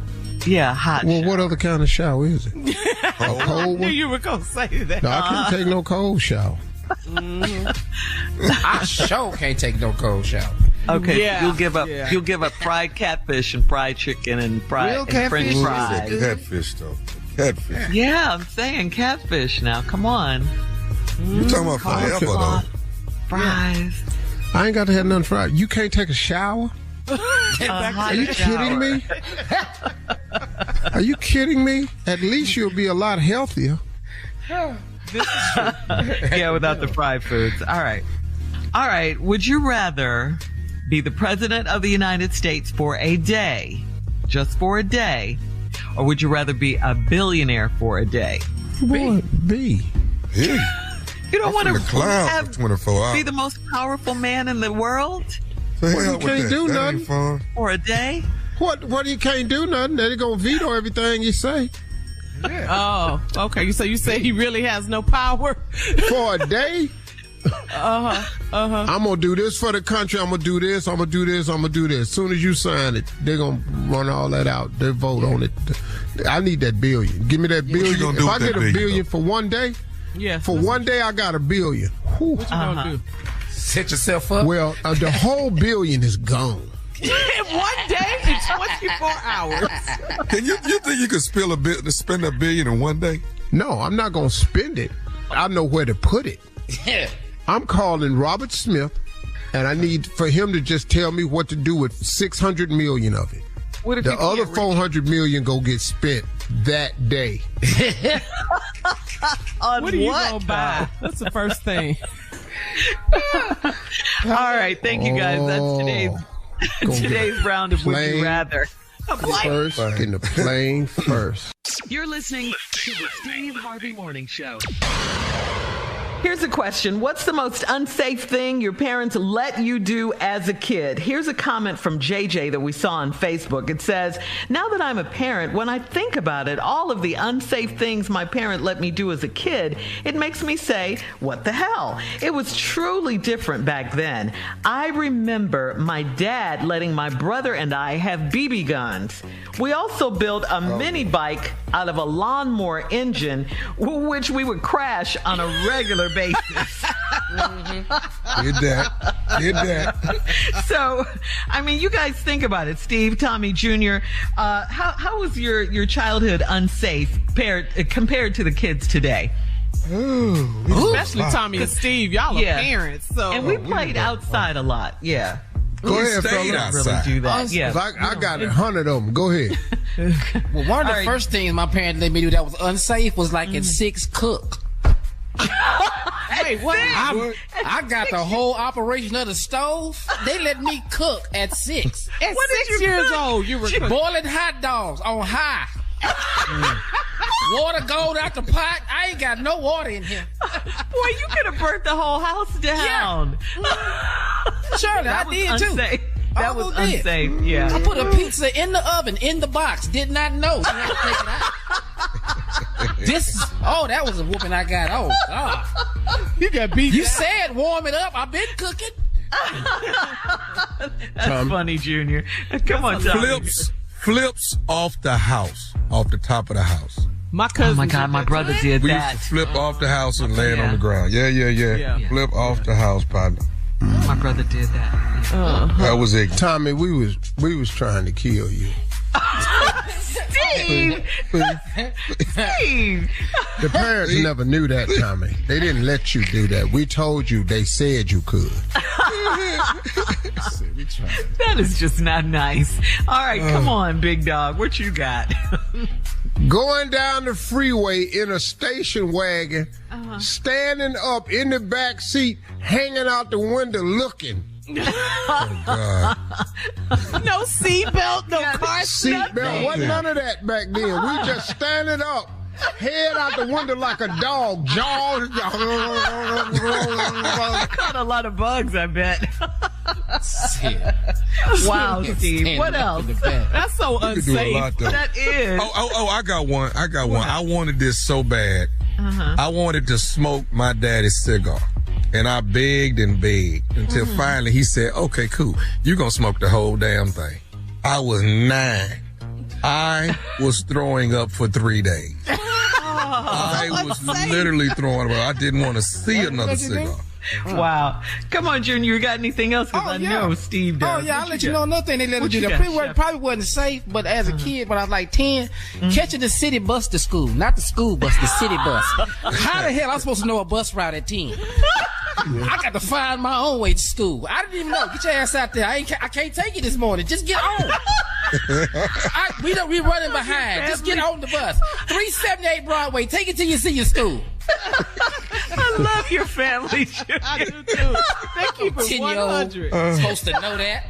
Yeah, hot Well, shower. what other kind of shower is it? A I cold knew one? you were going to say that. No, I can't take no cold shower. I sure can't take no cold shower. Okay, Yeah, you'll give up. yeah. You'll give up fried catfish and fried chicken and fried Real and French catfish? fries. Catfish, though. Catfish. Yeah, I'm saying catfish now. Come on, You talking about forever, though. fries. I ain't got to have nothing fried. You can't take a shower? A hot Are you shower. kidding me? Are you kidding me? At least you'll be a lot healthier. Yeah, without the fried foods. All right. All right. Would you rather be the president of the United States for a day, just for a day, or would you rather be a billionaire for a day? Boy, B. Yeah. You don't want In to the cloud for 24 hours. be the most powerful man in the world The hell you with can't that. do That nothing. ain't fun. for a day? What you can't do nothing. They're going to veto everything you say. Oh, okay. So you say he really has no power? For a day? I'm going to do this for the country. I'm going to do this. I'm going to do this. I'm going to do this. As soon as you sign it, they're going to run all that out. They vote on it. I need that billion. Give me that billion. gonna do If with I that get a billion, billion though? for one day, Yeah. for one day I got a billion. Whew. What you gonna do? Set yourself up. Well, the whole billion is gone. In one day, in 24 hours. Can you think you could spend a billion in one day? No, I'm not going to spend it. I know where to put it. Yeah. I'm calling Robert Smith, and I need for him to just tell me what to do with 600 million of it. What if The you can't other reach- 400 million go get spent that day. on What are you what? gonna buy? That's the first thing. All right, thank you guys. That's today's round of Would You plane Rather. First, getting the plane first. You're listening to the Steve Harvey Morning Show. Here's a question. What's the most unsafe thing your parents let you do as a kid? Here's a comment from JJ that we saw on Facebook. It says, now that I'm a parent, when I think about it, all of the unsafe things my parent let me do as a kid, it makes me say, what the hell? It was truly different back then. I remember my dad letting my brother and I have BB guns. We also built a mini bike out of a lawnmower engine, which we would crash on a regular basis. Did that. So, I mean, you guys think about it. Steve, Tommy Jr., how was your childhood unsafe compared to the kids today? Especially Tommy and Steve. Y'all are parents. So. And we played outside a lot. Yeah. Go ahead, stayed fellas. Really outside. do that. Yeah. I got 100 of them. Go ahead. Well, one of the All right. first things my parents let me do that was unsafe was like at 6 cook. Wait, what? I got the whole operation of the stove. They let me cook at 6. At 6 years old, you were cooking. Boiling hot dogs on high. Water gold out the pot. I ain't got no water in here. Boy, you could have burnt the whole house down. Yeah. Surely, I did unsafe. too. That was unsafe, yeah. I put a pizza in the oven, in the box. Did not know. So I had to take it out. That was a whooping I got. Oh, God. You got beat. You said warm it up. I've been cooking. That's funny, Junior. Come on, Tommy. Flips off the house, off the top of the house. My cousin. Oh my God, my brother did we that. used to flip off the house and land on the ground. Yeah. Flip off the house, partner. My brother did that. That was it. Tommy, we was trying to kill you. Steve! Steve! The parents never knew that, Tommy. They didn't let you do that. We told you they said you could. That is just not nice. All right, come on, big dog. What you got? Going down the freeway in a station wagon, standing up in the back seat, hanging out the window looking. Oh, God. No seatbelt, no car seatbelt. Wasn't none of that back then. We just standing up, head out the window like a dog, jaws. Caught a lot of bugs, I bet. Wow, Steve. What else? That's so unsafe. That is. I got one. I wanted this so bad. I wanted to smoke my daddy's cigar. And I begged and begged until finally he said, okay, cool. You're going to smoke the whole damn thing. I was 9. I was throwing up for 3 days. I was literally throwing up. I didn't want to see another cigar. Wow. Come on, Junior. You got anything else? Because I know Steve does. Oh, yeah. I'll let you know another thing they let us do. It probably wasn't safe, but as a kid, when I was like 10, catching the city bus to school. Not the school bus, the city bus. How the hell am I supposed to know a bus route at 10? I got to find my own way to school. I didn't even know. Get your ass out there. I can't take you this morning. Just get on. We running behind. Just get on the bus. 378 Broadway. Take it till you see your school. I love your family, Junior. I do too. They keep it 100. Supposed to know that.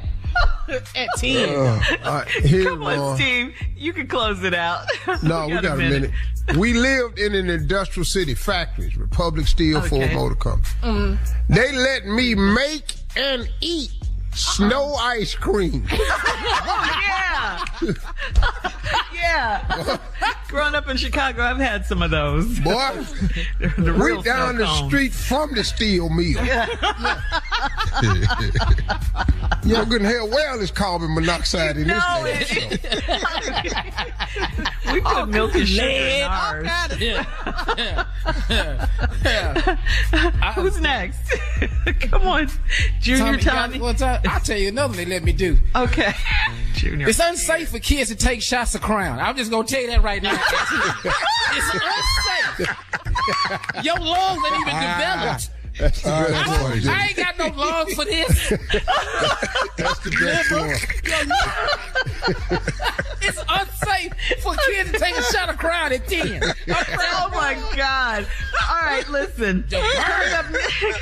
At 10. Come on, Steve. You can close it out. No, we got a minute. We lived in an industrial city, factories, Republic Steel, Ford Motor Company. They let me make and eat snow ice cream. Oh, yeah. Yeah. Growing up in Chicago, I've had some of those. Boy, we down the street from the steel mill. You know good and hell well it's carbon monoxide in this thing. We put milk and sugar in ours. Who's next? Come on, Junior Tommy. I'll tell you another one they let me do. Okay. Junior. It's unsafe for kids to take shots of Crown. I'm just going to tell you that right now. It's unsafe. Your lungs ain't even developed. That's the best one. I ain't got no lungs for this. That's the best one. It's unsafe for kids to take a shot of Crown at 10. Oh my God. All right, listen.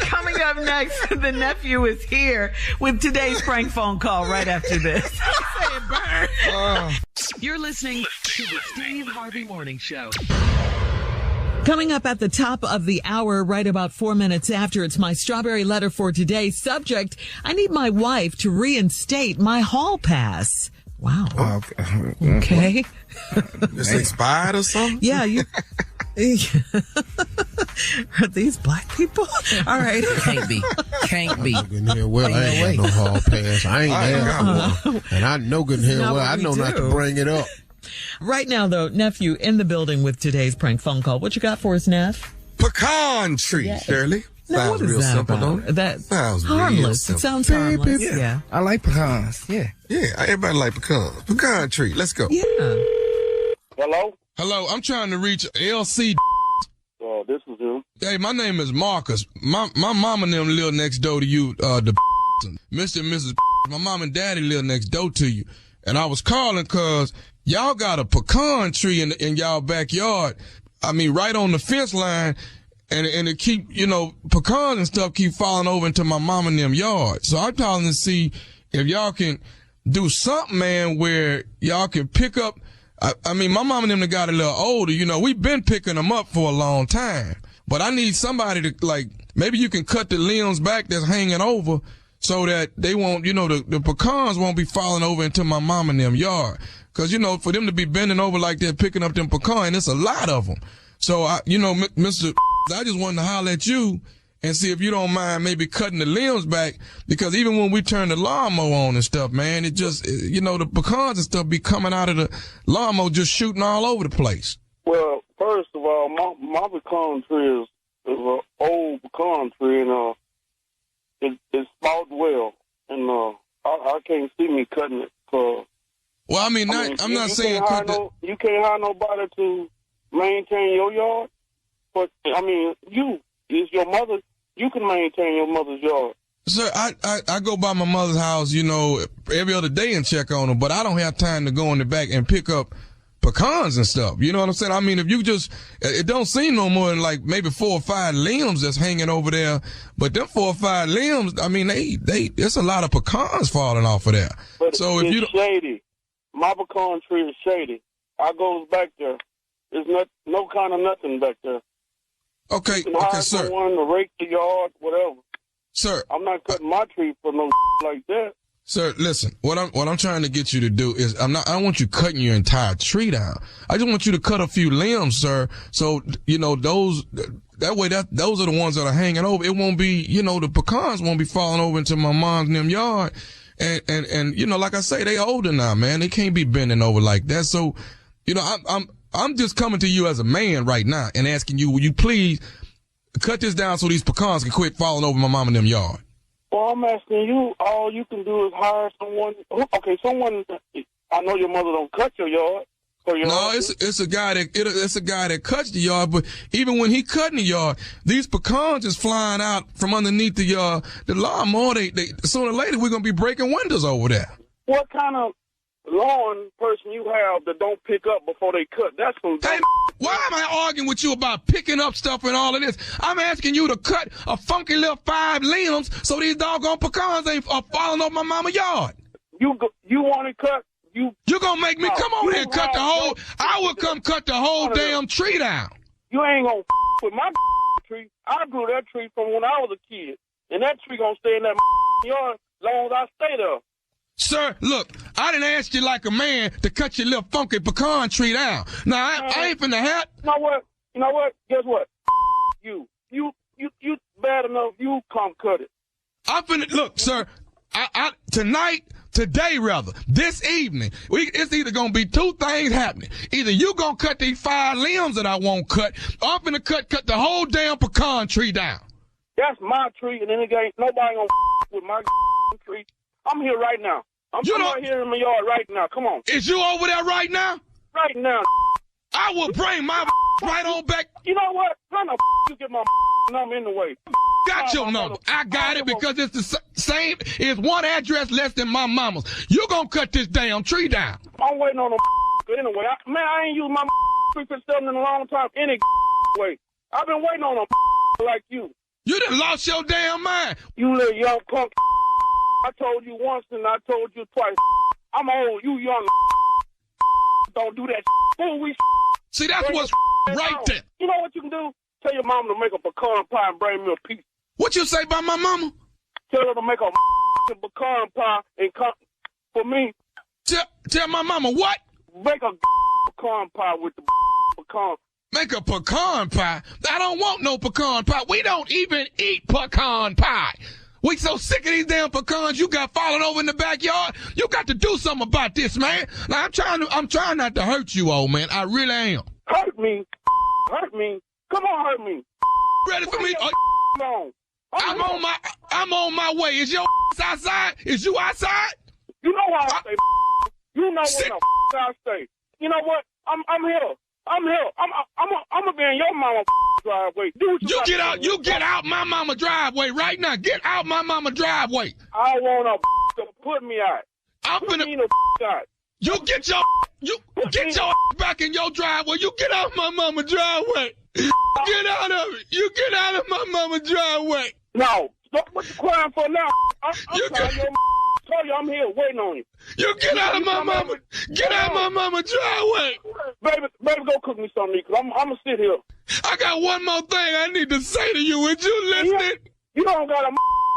Coming up next, the nephew is here with today's prank phone call right after this. You're listening to the Steve Harvey Morning Show. Coming up at the top of the hour, right about 4 minutes after, it's my strawberry letter for today. Subject, I need my wife to reinstate my hall pass. Wow. Okay. It's expired or something? Yeah, you... Are these black people? All right. Can't be. Good and hell well, I ain't got no hall pass. I ain't got one. And I know good and hell well, I know not to bring it up. Right now, though, nephew in the building with today's prank phone call. What you got for us, Neff? Pecan tree, Shirley. Now, Sounds what is real that simple, about? don't it? That sounds harmless. real simple. It sounds harmless. Yeah. I like pecans. Yeah. Yeah, everybody like pecans. Pecan tree. Let's go. Yeah. Hello, I'm trying to reach LC. This is him. Hey, my name is Marcus. My mom and them live next door to you, Mr. and Mrs. My mom and daddy live next door to you. And I was calling because y'all got a pecan tree in y'all backyard. I mean, right on the fence line. And it keep, pecans and stuff keep falling over into my mom and them yard. So I'm calling to see if y'all can do something, man, where y'all can pick up I mean, my mom and them that got a little older, you know, we've been picking them up for a long time. But I need somebody to, like, maybe you can cut the limbs back that's hanging over so that they won't, you know, the pecans won't be falling over into my mom and them yard. Cause, you know, for them to be bending over like they're picking up them pecans, it's a lot of them. So, you know, Mr. I just wanted to holler at you and see if you don't mind maybe cutting the limbs back, because even when we turn the lawnmower on and stuff, man, it just, you know, the pecans and stuff be coming out of the lawnmower just shooting all over the place. Well, first of all, my pecan tree is an old pecan tree, and it's sprouted well, and I can't see me cutting it. Well, I mean, I'm not saying cut you can't hire nobody to maintain your yard, but I mean, it's your mother. You can maintain your mother's yard. Sir, I go by my mother's house, you know, every other day and check on her, but I don't have time to go in the back and pick up pecans and stuff. You know what I'm saying? I mean, if you just, it don't seem no more than like maybe 4 or 5 limbs that's hanging over there, but them 4 or 5 limbs, I mean, there's a lot of pecans falling off of there. But so if you shady. My pecan tree is shady. I goes back there. There's no kind of nothing back there. Okay, sir. Someone to rake the yard, whatever. Sir, I'm not cutting my tree for no like that. Sir, listen. What I'm trying to get you to do is I don't want you cutting your entire tree down. I just want you to cut a few limbs, sir. So you know those are the ones that are hanging over. It won't be, you know, the pecans won't be falling over into my mom's and them yard. And you know, like I say, they older now, man. They can't be bending over like that. So, you know, I'm just coming to you as a man right now and asking you, will you please cut this down so these pecans can quit falling over my mom and them yard? Well, I'm asking you, all you can do is hire someone. Okay, I know your mother don't cut your yard. No, it's a guy that cuts the yard, but even when he cutting the yard, these pecans is flying out from underneath the lawnmower. They sooner or later we're gonna be breaking windows over there. What kind of lawn person you have that don't pick up before they cut? That's some. Hey, why am I arguing with you about picking up stuff and all of this? I'm asking you to cut a funky little 5 limbs so these doggone pecans ain't falling off my mama's yard. You want it cut? You gonna make me come over here and cut the whole? I will come cut the whole damn tree down. You ain't gonna with my tree. I grew that tree from when I was a kid, and that tree gonna stay in that yard as long as I stay there. Sir, look, I didn't ask you like a man to cut your little funky pecan tree down. Now I ain't finna have. You know what? Guess what? You bad enough. You come cut it. I'm finna look, sir. Today, this evening, it's either gonna be 2 things happening. Either you gonna cut these 5 limbs that I won't cut, or I'm finna cut the whole damn pecan tree down. That's my tree, and then ain't nobody gonna with my tree. I'm here right now. I'm right here in my yard right now. Come on. Is you over there right now? Right now. I will bring my right on back. You know what? How the you get my number in the way? Got your number. I got it because it's the same. It's one address less than my mama's. You gonna cut this damn tree down? I'm waiting on the anyway. I ain't used my 357 in a long time any way. I've been waiting on a like you. You done lost your damn mind. You little young punk. I told you once and I told you twice. I'm old. You young. Don't do that. See, that's what's right there. You know what you can do? Tell your mama to make a pecan pie and bring me a piece. What you say about my mama? Tell her to make a pecan pie and come for me. Tell my mama what? Make a pecan pie with the pecan. Make a pecan pie? I don't want no pecan pie. We don't even eat pecan pie. We so sick of these damn pecans you got falling over in the backyard. You got to do something about this, man. Now, I'm trying not to hurt you, old man. I really am. Hurt me? Hurt me? Come on, hurt me. Ready for me? I'm on my way. Is your outside? Is you outside? You know how I stay. You know where I stay. You know what? I'm here. I'm gonna be in your mama driveway. You get out my mama driveway right now. Get out my mama driveway. I want to put me out. I'm gonna out. You get your back in your driveway. You get out my mama driveway. Get out of it. You get out of my mama driveway. No. What you crying for now? I'm trying your Tell you I'm here waiting on you. You get out of my mama. Get out of my mama driveway. Baby, go cook me something, because I'm going to sit here. I got one more thing I need to say to you. Would you listen? You don't got a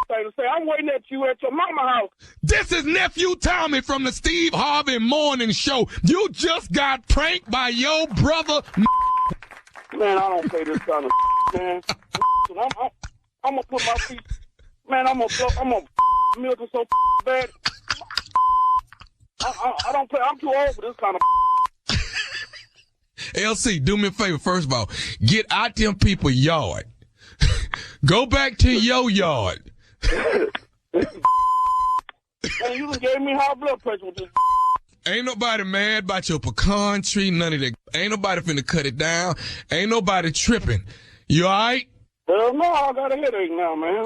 thing to say. I'm waiting at you at your mama house. This is Nephew Tommy from the Steve Harvey Morning Show. You just got pranked by your brother. Man, I don't say this kind of man. I'm going to put my feet. Man, I'm going to milk it so bad. I don't play. I'm too old for this kind of. LC, do me a favor. First of all, get out them people's yard. Go back to your yard. Man, you done gave me high blood pressure with this. Ain't nobody mad about your pecan tree, none of that. Ain't nobody finna cut it down. Ain't nobody tripping. You all right? Hell no, I got a headache now, man.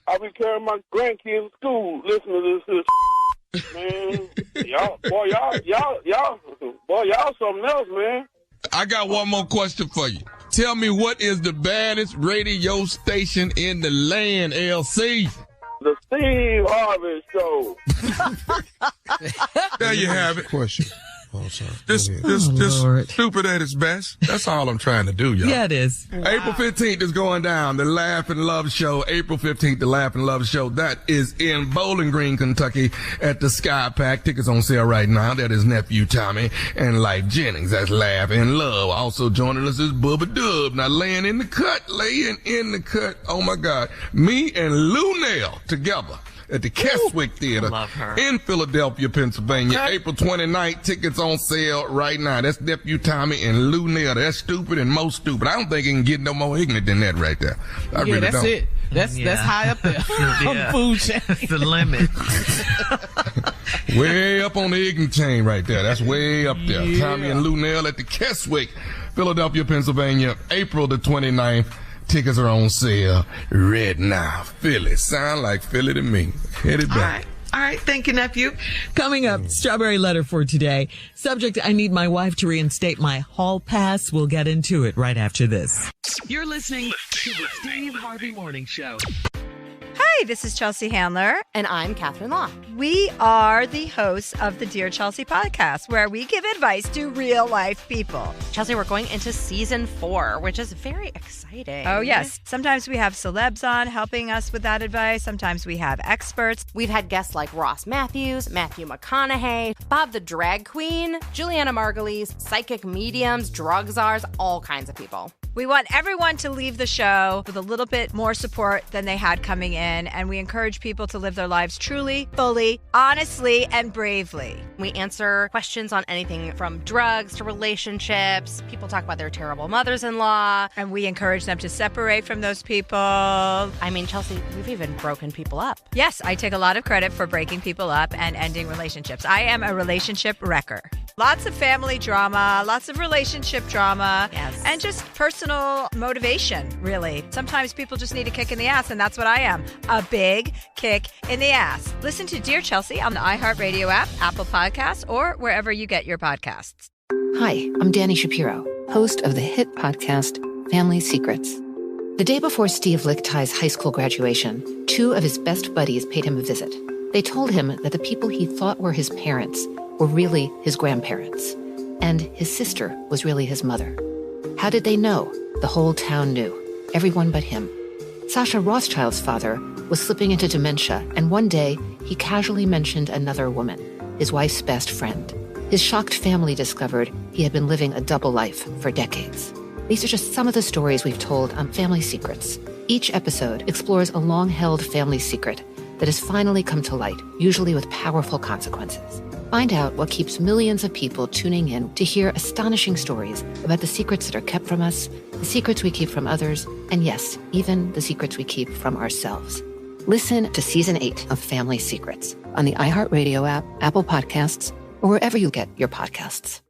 I'll be carrying my grandkids to school listening to this. Man, y'all something else, man. I got one more question for you. Tell me, what is the baddest radio station in the land, LC? The Steve Harvey Show. There you have it. Question. Oh, sorry. This stupid at its best. That's all I'm trying to do, y'all. Yeah, it is. Wow. April 15th is going down. The Laugh and Love Show. April 15th, the Laugh and Love Show. That is in Bowling Green, Kentucky at the Sky Pack. Tickets on sale right now. That is Nephew Tommy and Life Jennings. That's Laugh and Love. Also joining us is Bubba Dub. Now laying in the cut. Oh my God. Me and Lou Nell together at the Keswick Theater in Philadelphia, Pennsylvania. Okay. April 29th, tickets on sale right now. That's Nephew Tommy and Lou Neal. That's stupid and most stupid. I don't think it can get no more ignorant than that right there. I really that's don't. It. That's high up there on the food chain. That's the limit. Way up on the ignorant chain right there. That's way up there. Yeah. Tommy and Lou Neal at the Keswick, Philadelphia, Pennsylvania, April the 29th. Tickets are on sale right now. Philly. Sound like Philly to me. Hit it back. All right. Thank you, nephew. Coming up, strawberry letter for today. Subject, I need my wife to reinstate my hall pass. We'll get into it right after this. You're listening to the Steve Harvey Morning Show. Hi, this is Chelsea Handler. And I'm Catherine Law. We are the hosts of the Dear Chelsea podcast, where we give advice to real life people. Chelsea, we're going into season 4, which is very exciting. Oh, yes. Sometimes we have celebs on helping us with that advice. Sometimes we have experts. We've had guests like Ross Matthews, Matthew McConaughey, Bob the Drag Queen, Juliana Margulies, psychic mediums, drug czars, all kinds of people. We want everyone to leave the show with a little bit more support than they had coming in, and we encourage people to live their lives truly, fully, honestly, and bravely. We answer questions on anything from drugs to relationships. People talk about their terrible mothers-in-law. And we encourage them to separate from those people. I mean, Chelsea, we've even broken people up. Yes, I take a lot of credit for breaking people up and ending relationships. I am a relationship wrecker. Lots of family drama, lots of relationship drama, yes, and just personal motivation, really. Sometimes people just need a kick in the ass, and that's what I am, a big kick in the ass. Listen to Dear Chelsea on the iHeartRadio app, Apple Podcasts, or wherever you get your podcasts. Hi, I'm Danny Shapiro, host of the hit podcast Family Secrets. The day before Steve Lichthi's high school graduation, 2 of his best buddies paid him a visit. They told him that the people he thought were his parents were really his grandparents, and his sister was really his mother. How did they know? The whole town knew. Everyone but him. Sasha Rothschild's father was slipping into dementia, and one day he casually mentioned another woman, his wife's best friend. His shocked family discovered he had been living a double life for decades. These are just some of the stories we've told on Family Secrets. Each episode explores a long-held family secret that has finally come to light, usually with powerful consequences. Find out what keeps millions of people tuning in to hear astonishing stories about the secrets that are kept from us, the secrets we keep from others, and yes, even the secrets we keep from ourselves. Listen to Season 8 of Family Secrets on the iHeartRadio app, Apple Podcasts, or wherever you get your podcasts.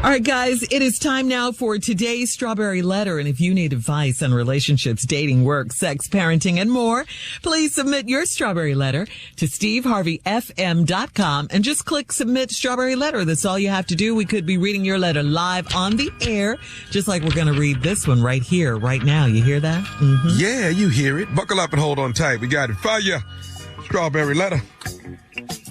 All right, guys, it is time now for today's Strawberry Letter. And if you need advice on relationships, dating, work, sex, parenting, and more, please submit your Strawberry Letter to SteveHarveyFM.com and just click Submit Strawberry Letter. That's all you have to do. We could be reading your letter live on the air, just like we're going to read this one right here, right now. You hear that? Mm-hmm. Yeah, you hear it. Buckle up and hold on tight. We got it. Fire. Strawberry letter.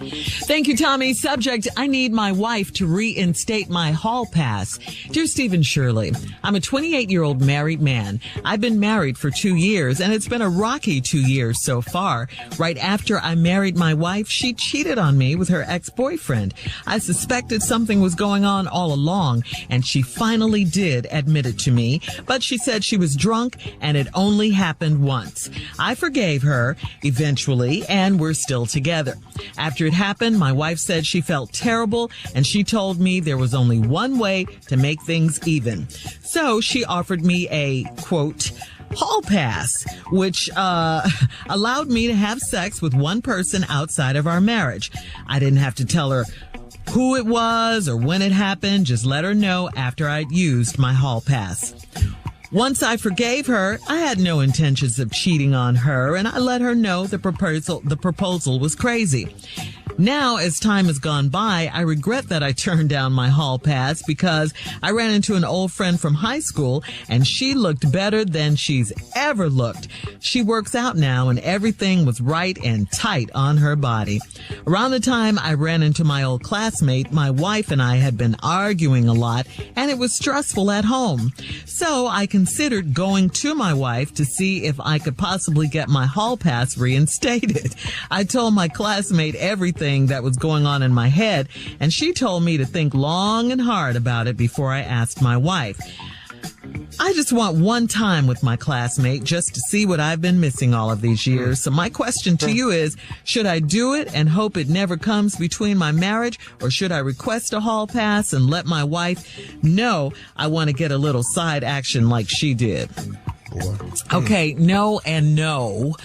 Thank you, Tommy. Subject, I need my wife to reinstate my hall pass. Dear Stephen Shirley, I'm a 28-year-old married man. I've been married for 2 years, and it's been a rocky 2 years so far. Right after I married my wife, she cheated on me with her ex-boyfriend. I suspected something was going on all along, and she finally did admit it to me, but she said she was drunk and it only happened once. I forgave her eventually, and we're still together. After it happened, my wife said she felt terrible, and she told me there was only one way to make things even. So she offered me a, quote, hall pass, which allowed me to have sex with one person outside of our marriage. I didn't have to tell her who it was or when it happened. Just let her know after I'd used my hall pass. Once I forgave her, I had no intentions of cheating on her, and I let her know the proposal was crazy. Now, as time has gone by, I regret that I turned down my hall pass because I ran into an old friend from high school, and she looked better than she's ever looked. She works out now, and everything was right and tight on her body. Around the time I ran into my old classmate, my wife and I had been arguing a lot, and it was stressful at home. So I considered going to my wife to see if I could possibly get my hall pass reinstated. I told my classmate everything that was going on in my head, and she told me to think long and hard about it before I asked my wife. I just want one time with my classmate just to see what I've been missing all of these years. So my question to you is, should I do it and hope it never comes between my marriage, or should I request a hall pass and let my wife know I want to get a little side action like she did? Okay, no and no.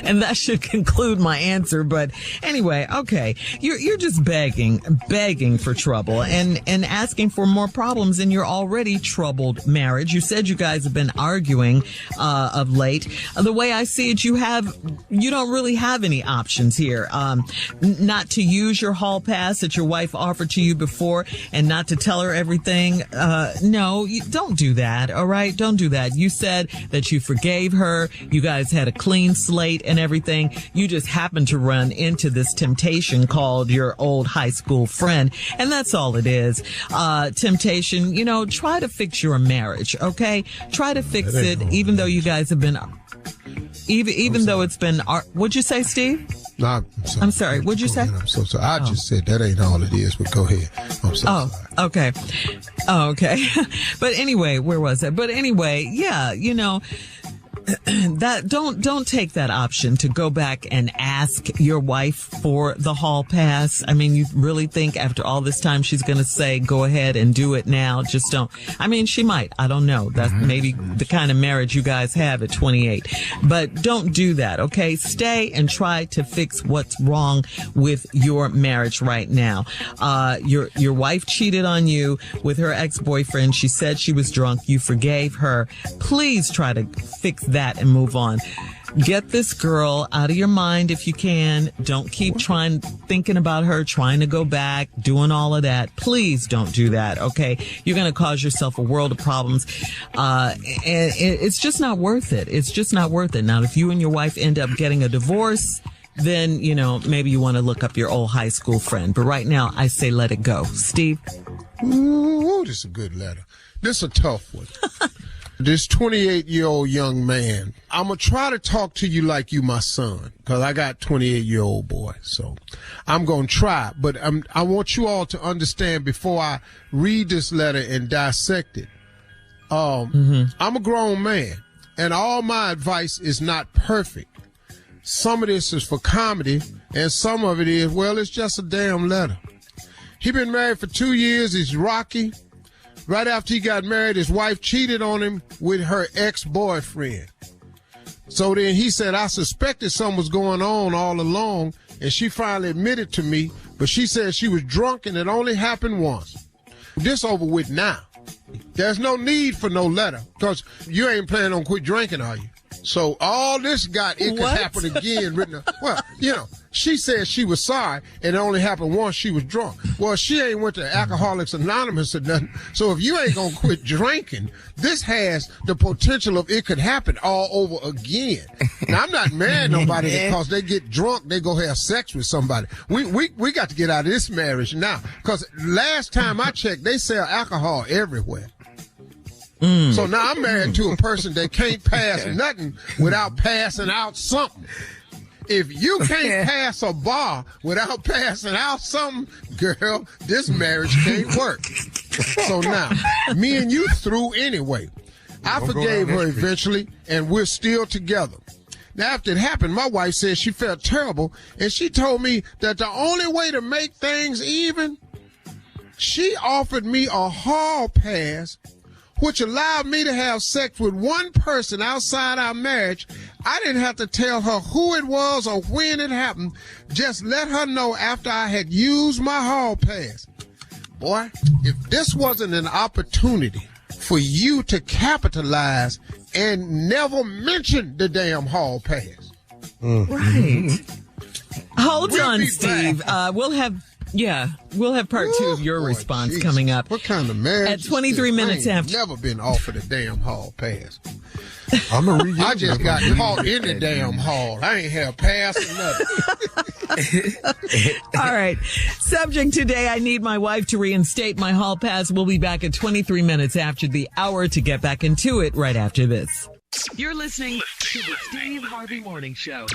And that should conclude my answer. But anyway, okay, you're just begging for trouble and asking for more problems in your already troubled marriage. You said you guys have been arguing of late. The way I see it, you don't really have any options here. Not to use your hall pass that your wife offered to you before, and not to tell her everything. No. Don't do that, all right? Don't do that. You said that you forgave her. You guys had a clean slate and everything. You just happened to run into this temptation called your old high school friend, and that's all it is. Temptation, try to fix your marriage, okay? Try to fix it, even though you guys have been, even though it's been, what'd you say, Steve? No, I'm sorry. What'd you say? I'm so sorry. I just said that ain't all it is, but go ahead. I'm so sorry. Okay. Oh, okay. But anyway, where was I? But anyway, yeah, that don't take that option to go back and ask your wife for the hall pass. I mean, you really think after all this time she's going to say, go ahead and do it now? Just don't. I mean, she might. I don't know. That's maybe the kind of marriage you guys have at 28. But don't do that, okay? Stay and try to fix what's wrong with your marriage right now. Your wife cheated on you with her ex-boyfriend. She said she was drunk. You forgave her. Please try to fix that and move on. Get this girl out of your mind if you can. Don't keep thinking about her, trying to go back, doing all of that. Please don't do that, okay? You're going to cause yourself a world of problems. And it's just not worth it. It's just not worth it. Now, if you and your wife end up getting a divorce, then, maybe you want to look up your old high school friend. But right now, I say let it go. Steve? Ooh, this is a good letter. This is a tough one. This 28-year-old young man, I'm going to try to talk to you like you my son, because I got 28-year-old boy. So I'm going to try. But I want you all to understand before I read this letter and dissect it. I'm a grown man, and all my advice is not perfect. Some of this is for comedy, and some of it is, well, it's just a damn letter. He been married for 2 years. He's rocky. Right after he got married, his wife cheated on him with her ex-boyfriend. So then he said, I suspected something was going on all along, and she finally admitted to me, but she said she was drunk and it only happened once. This over with now. There's no need for no letter, because you ain't planning on quit drinking, are you? So all this it could happen again. Written. Well, she said she was sorry, and it only happened once. She was drunk. Well, she ain't went to Alcoholics Anonymous or nothing. So if you ain't gonna quit drinking, this has the potential of it could happen all over again. Now I'm not mad at nobody because they get drunk, they go have sex with somebody. We got to get out of this marriage now, because last time I checked, they sell alcohol everywhere. So now I'm married to a person that can't pass nothing without passing out something. If you can't pass a bar without passing out something, girl, this marriage can't work. So now, me and you through anyway. I forgave her eventually, and we're still together. Now, after it happened, my wife said she felt terrible, and she told me that the only way to make things even, she offered me a hall pass, which allowed me to have sex with one person outside our marriage. I didn't have to tell her who it was or when it happened. Just let her know after I had used my hall pass. Boy, if this wasn't an opportunity for you to capitalize and never mention the damn hall pass. Right. Hold on, Steve. We'll have part 2 of your response coming up. What kind of marriage? At 23 minutes after. Never been offered a damn hall pass. I just got caught in the damn hall. I ain't have pass or nothing. All right. Subject today, I need my wife to reinstate my hall pass. We'll be back at 23 minutes after the hour to get back into it right after this. You're listening to the Steve Harvey Morning Show.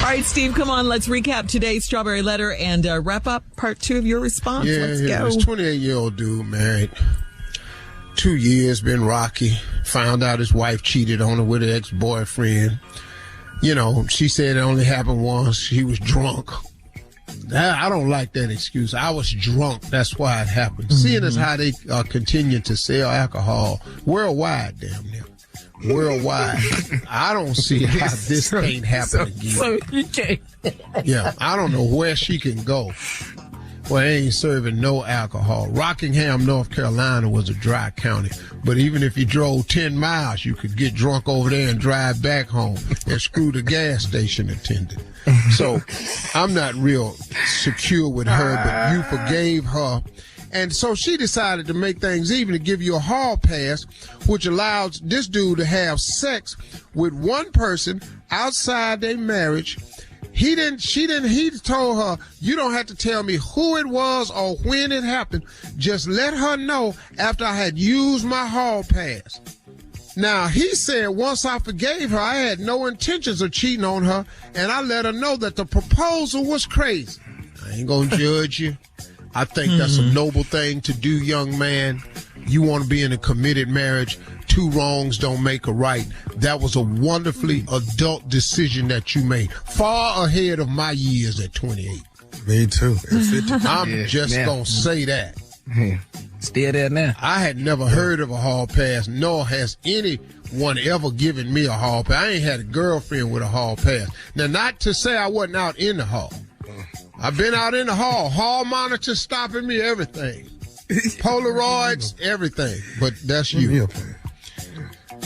All right, Steve, come on. Let's recap today's Strawberry Letter and wrap up part 2 of your response. Let's go. This 28-year-old dude married. 2 years, been rocky. Found out his wife cheated on her with her ex-boyfriend. She said it only happened once. She was drunk. I don't like that excuse. I was drunk. That's why it happened. Seeing as how they continue to sell alcohol worldwide, damn near. Worldwide. I don't see how this can't happen again. So you can't. Yeah, I don't know where she can go. Well, they ain't serving no alcohol. Rockingham, North Carolina was a dry county. But even if you drove 10 miles, you could get drunk over there and drive back home and screw the gas station attendant. So I'm not real secure with her, but you forgave her. And so she decided to make things even, to give you a hall pass, which allows this dude to have sex with one person outside their marriage. He told her, you don't have to tell me who it was or when it happened. Just let her know after I had used my hall pass. Now, he said once I forgave her, I had no intentions of cheating on her, and I let her know that the proposal was crazy. I ain't gonna judge you. I think that's a noble thing to do, young man. You want to be in a committed marriage. 2 wrongs don't make a right. That was a wonderfully adult decision that you made. Far ahead of my years at 28. Me too. I'm just going to say that. Still there now. I had never heard of a hall pass, nor has anyone ever given me a hall pass. I ain't had a girlfriend with a hall pass. Now, not to say I wasn't out in the hall. I've been out in the hall. Hall monitors stopping me, everything. Polaroids, everything. But that's you.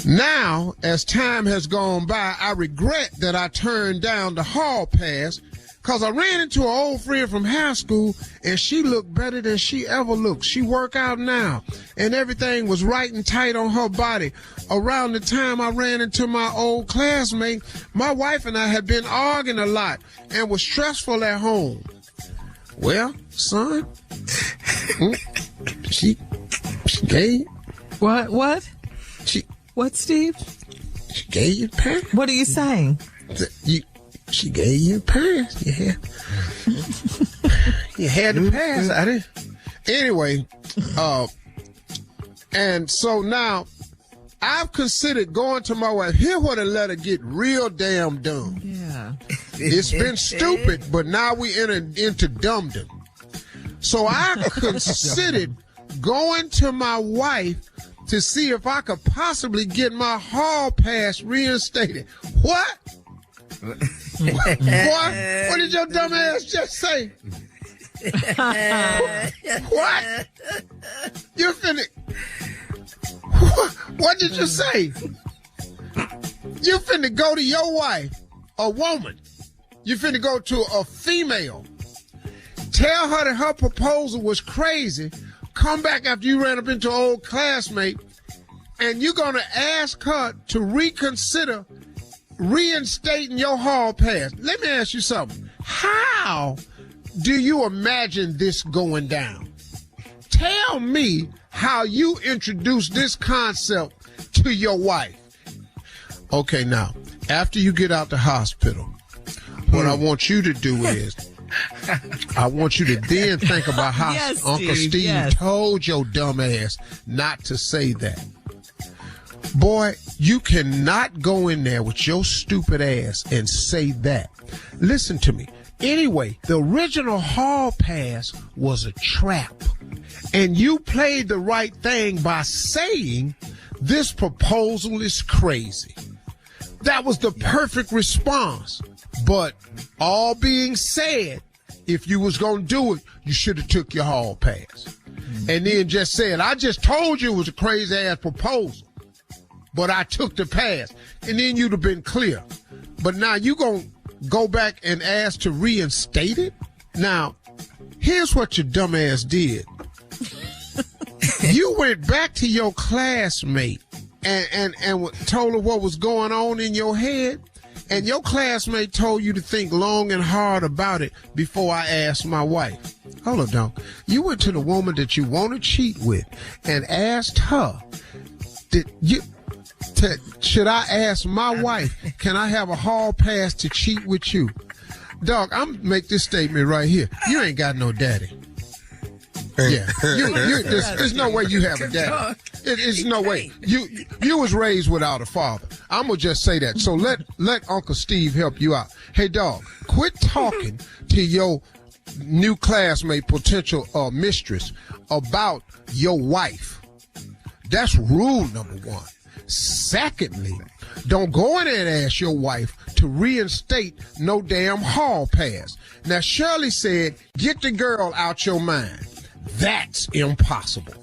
Now, as time has gone by, I regret that I turned down the hall pass, because I ran into an old friend from high school, and she looked better than she ever looked. She work out now, and everything was right and tight on her body. Around the time I ran into my old classmate, my wife and I had been arguing a lot and was stressful at home. Well, son, she gave. What? What, Steve? She gave you a pass. What are you saying? She gave you a pass. You had the pass. I didn't. Anyway, and so now I've considered going to my wife. Here where the letter get real damn dumb. Yeah. It's been stupid, but now we entered into dumbdom. So I considered going to my wife to see if I could possibly get my hall pass reinstated. What? What? What did your dumb ass just say? What? You're finna... What did you say? You finna go to your wife, a woman. You finna go to a female. Tell her that her proposal was crazy. Come back after you ran up into an old classmate, and you're gonna ask her to reconsider reinstating your hall pass. Let me ask you something. How do you imagine this going down? Tell me how you introduce this concept to your wife. Okay, now, after you get out the hospital, what I want you to do is, I want you to then think about how Uncle Steve told your dumb ass not to say that. Boy, you cannot go in there with your stupid ass and say that. Listen to me. Anyway, the original hall pass was a trap. And you played the right thing by saying, this proposal is crazy. That was the perfect response. But all being said, if you was going to do it, you should have took your hall pass. And then just said, I just told you it was a crazy ass proposal, but I took the pass. And then you'd have been clear. But now you going to go back and ask to reinstate it? Now, here's what your dumb ass did. You went back to your classmate and told her what was going on in your head. And your classmate told you to think long and hard about it before I asked my wife. Hold up, dog. You went to the woman that you want to cheat with and asked her, should I ask my wife, can I have a hall pass to cheat with you? Dog, I'm make this statement right here. You ain't got no daddy. Yeah, there's no way you have a daddy. It's no way. You was raised without a father. I'm gonna just say that. So let Uncle Steve help you out. Hey, dog, quit talking to your new classmate, potential mistress, about your wife. That's rule number one. Secondly, don't go in there and ask your wife to reinstate no damn hall pass. Now, Shirley said, get the girl out your mind. That's impossible.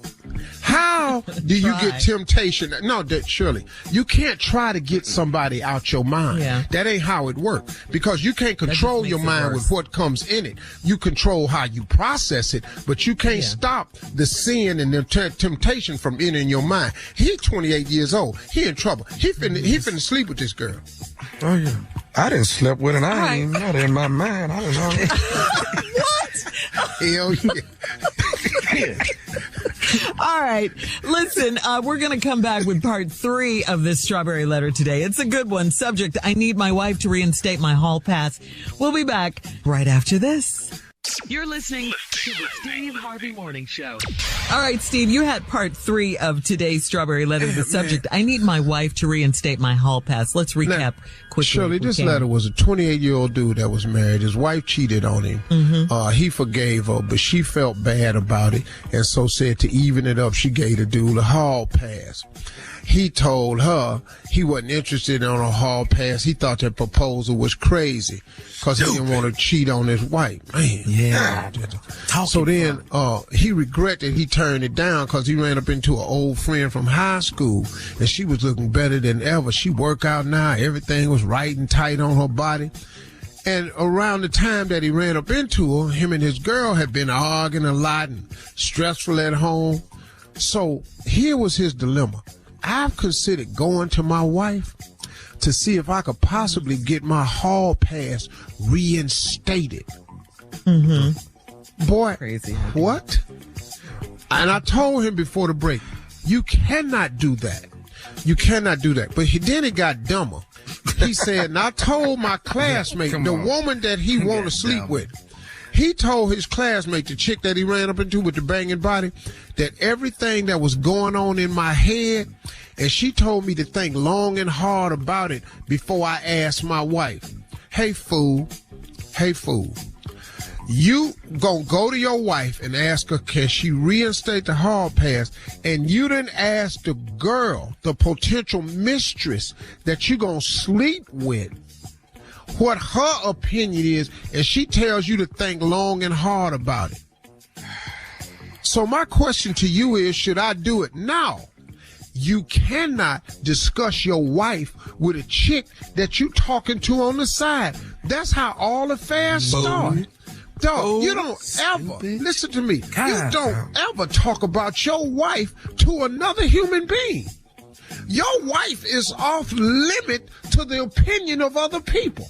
How do you get temptation? No, Shirley, you can't try to get somebody out your mind. Yeah. That ain't how it works. Because you can't control your mind with what comes in it. You control how you process it, but you can't stop the sin and the temptation from entering your mind. He's 28 years old. He in trouble. He finna sleep with this girl. Oh, yeah. I didn't sleep with her. I ain't even got it in my mind. I don't know. What? Hell yeah. All right. Listen, we're going to come back with part 3 of this strawberry letter today. It's a good one. Subject, I need my wife to reinstate my hall pass. We'll be back right after this. You're listening to the Steve Harvey Morning Show. All right, Steve, you had part 3 of today's strawberry letter. The subject, I need my wife to reinstate my hall pass. Let's recap quickly. Shirley, this letter was a 28-year-old dude that was married. His wife cheated on him. Mm-hmm. He forgave her, but she felt bad about it, and so said to even it up, she gave the dude a hall pass. He told her he wasn't interested in a hall pass. He thought that proposal was crazy because he didn't want to cheat on his wife. Man, yeah. So then he regretted he turned it down because he ran up into an old friend from high school, and she was looking better than ever. She worked out now. Everything was right and tight on her body. And around the time that he ran up into her, him and his girl had been arguing a lot and stressful at home. So here was his dilemma. I've considered going to my wife to see if I could possibly get my hall pass reinstated. Mm-hmm. Boy, crazy. What? And I told him before the break, you cannot do that. You cannot do that. But then it got dumber. He said, and I told my classmate, the woman that he want to sleep with, he told his classmate, the chick that he ran up into with the banging body, that everything that was going on in my head, and she told me to think long and hard about it before I asked my wife. Hey, fool. You gonna go to your wife and ask her, can she reinstate the hall pass? And you didn't ask the girl, the potential mistress that you gonna sleep with, what her opinion is, and she tells you to think long and hard about it. So my question to you is, should I do it now? You cannot discuss your wife with a chick that you talking to on the side. That's how all affairs start. Dog, you don't ever, listen to me, you don't ever talk about your wife to another human being. Your wife is off limit to the opinion of other people.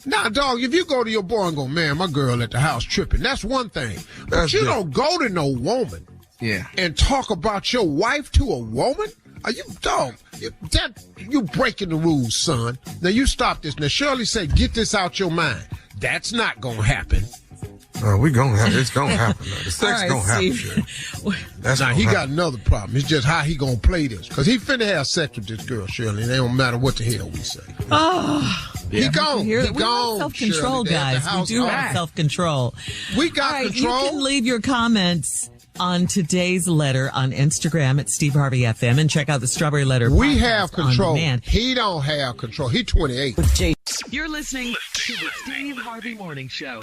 Now, dog, if you go to your boy and go, man, my girl at the house tripping, that's one thing. But you don't go to no woman and talk about your wife to a woman? Are you, dog, you breaking the rules, son. Now, you stop this. Now, Shirley said, get this out your mind. That's not going to happen. It's going to happen. The sex right, going to happen. Now, he got another problem. It's just how he going to play this. Because he finna have sex with this girl, Shirley, and it don't matter what the hell we say. Oh. He gone. We have self-control, guys. We do have self-control. We got control. You can leave your comments on today's letter on Instagram at Steve Harvey FM and check out the Strawberry Letter. We have control. He don't have control. He 28. You're listening to the Steve Harvey Morning Show.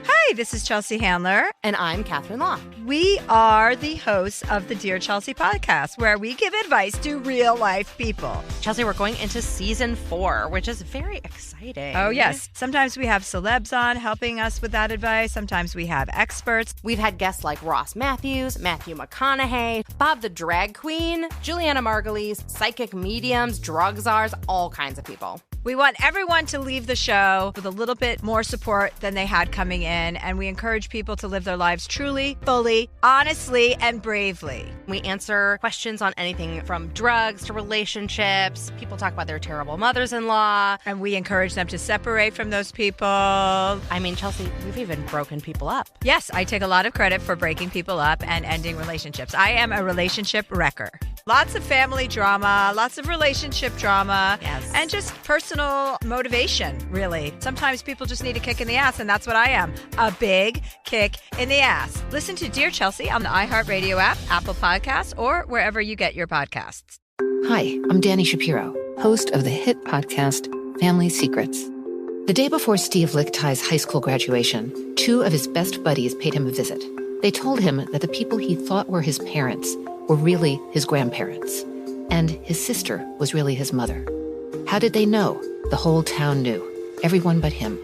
Hi, this is Chelsea Handler. And I'm Catherine Law. We are the hosts of the Dear Chelsea podcast, where we give advice to real-life people. Chelsea, we're going into season 4, which is very exciting. Oh, yes. Sometimes we have celebs on helping us with that advice. Sometimes we have experts. We've had guests like Ross Matthews, Matthew McConaughey, Bob the Drag Queen, Juliana Margulies, psychic mediums, drug czars, all kinds of people. We want everyone to leave the show with a little bit more support than they had coming in, and we encourage people to live their lives truly, fully, honestly, and bravely. We answer questions on anything from drugs to relationships. People talk about their terrible mothers-in-law. And we encourage them to separate from those people. I mean, Chelsea, we've even broken people up. Yes, I take a lot of credit for breaking people up and ending relationships. I am a relationship wrecker. Lots of family drama, lots of relationship drama, and just personal motivation, really. Sometimes people just need a kick in the ass, and that's what I am, a big kick in the ass. Listen to Dear Chelsea on the iHeartRadio app, Apple Podcasts, or wherever you get your podcasts. Hi, I'm Danny Shapiro, host of the hit podcast Family Secrets. The day before Steve Lichthi's high school graduation, 2 of his best buddies paid him a visit. They told him that the people he thought were his parents were really his grandparents, and his sister was really his mother. How did they know? The whole town knew, everyone but him.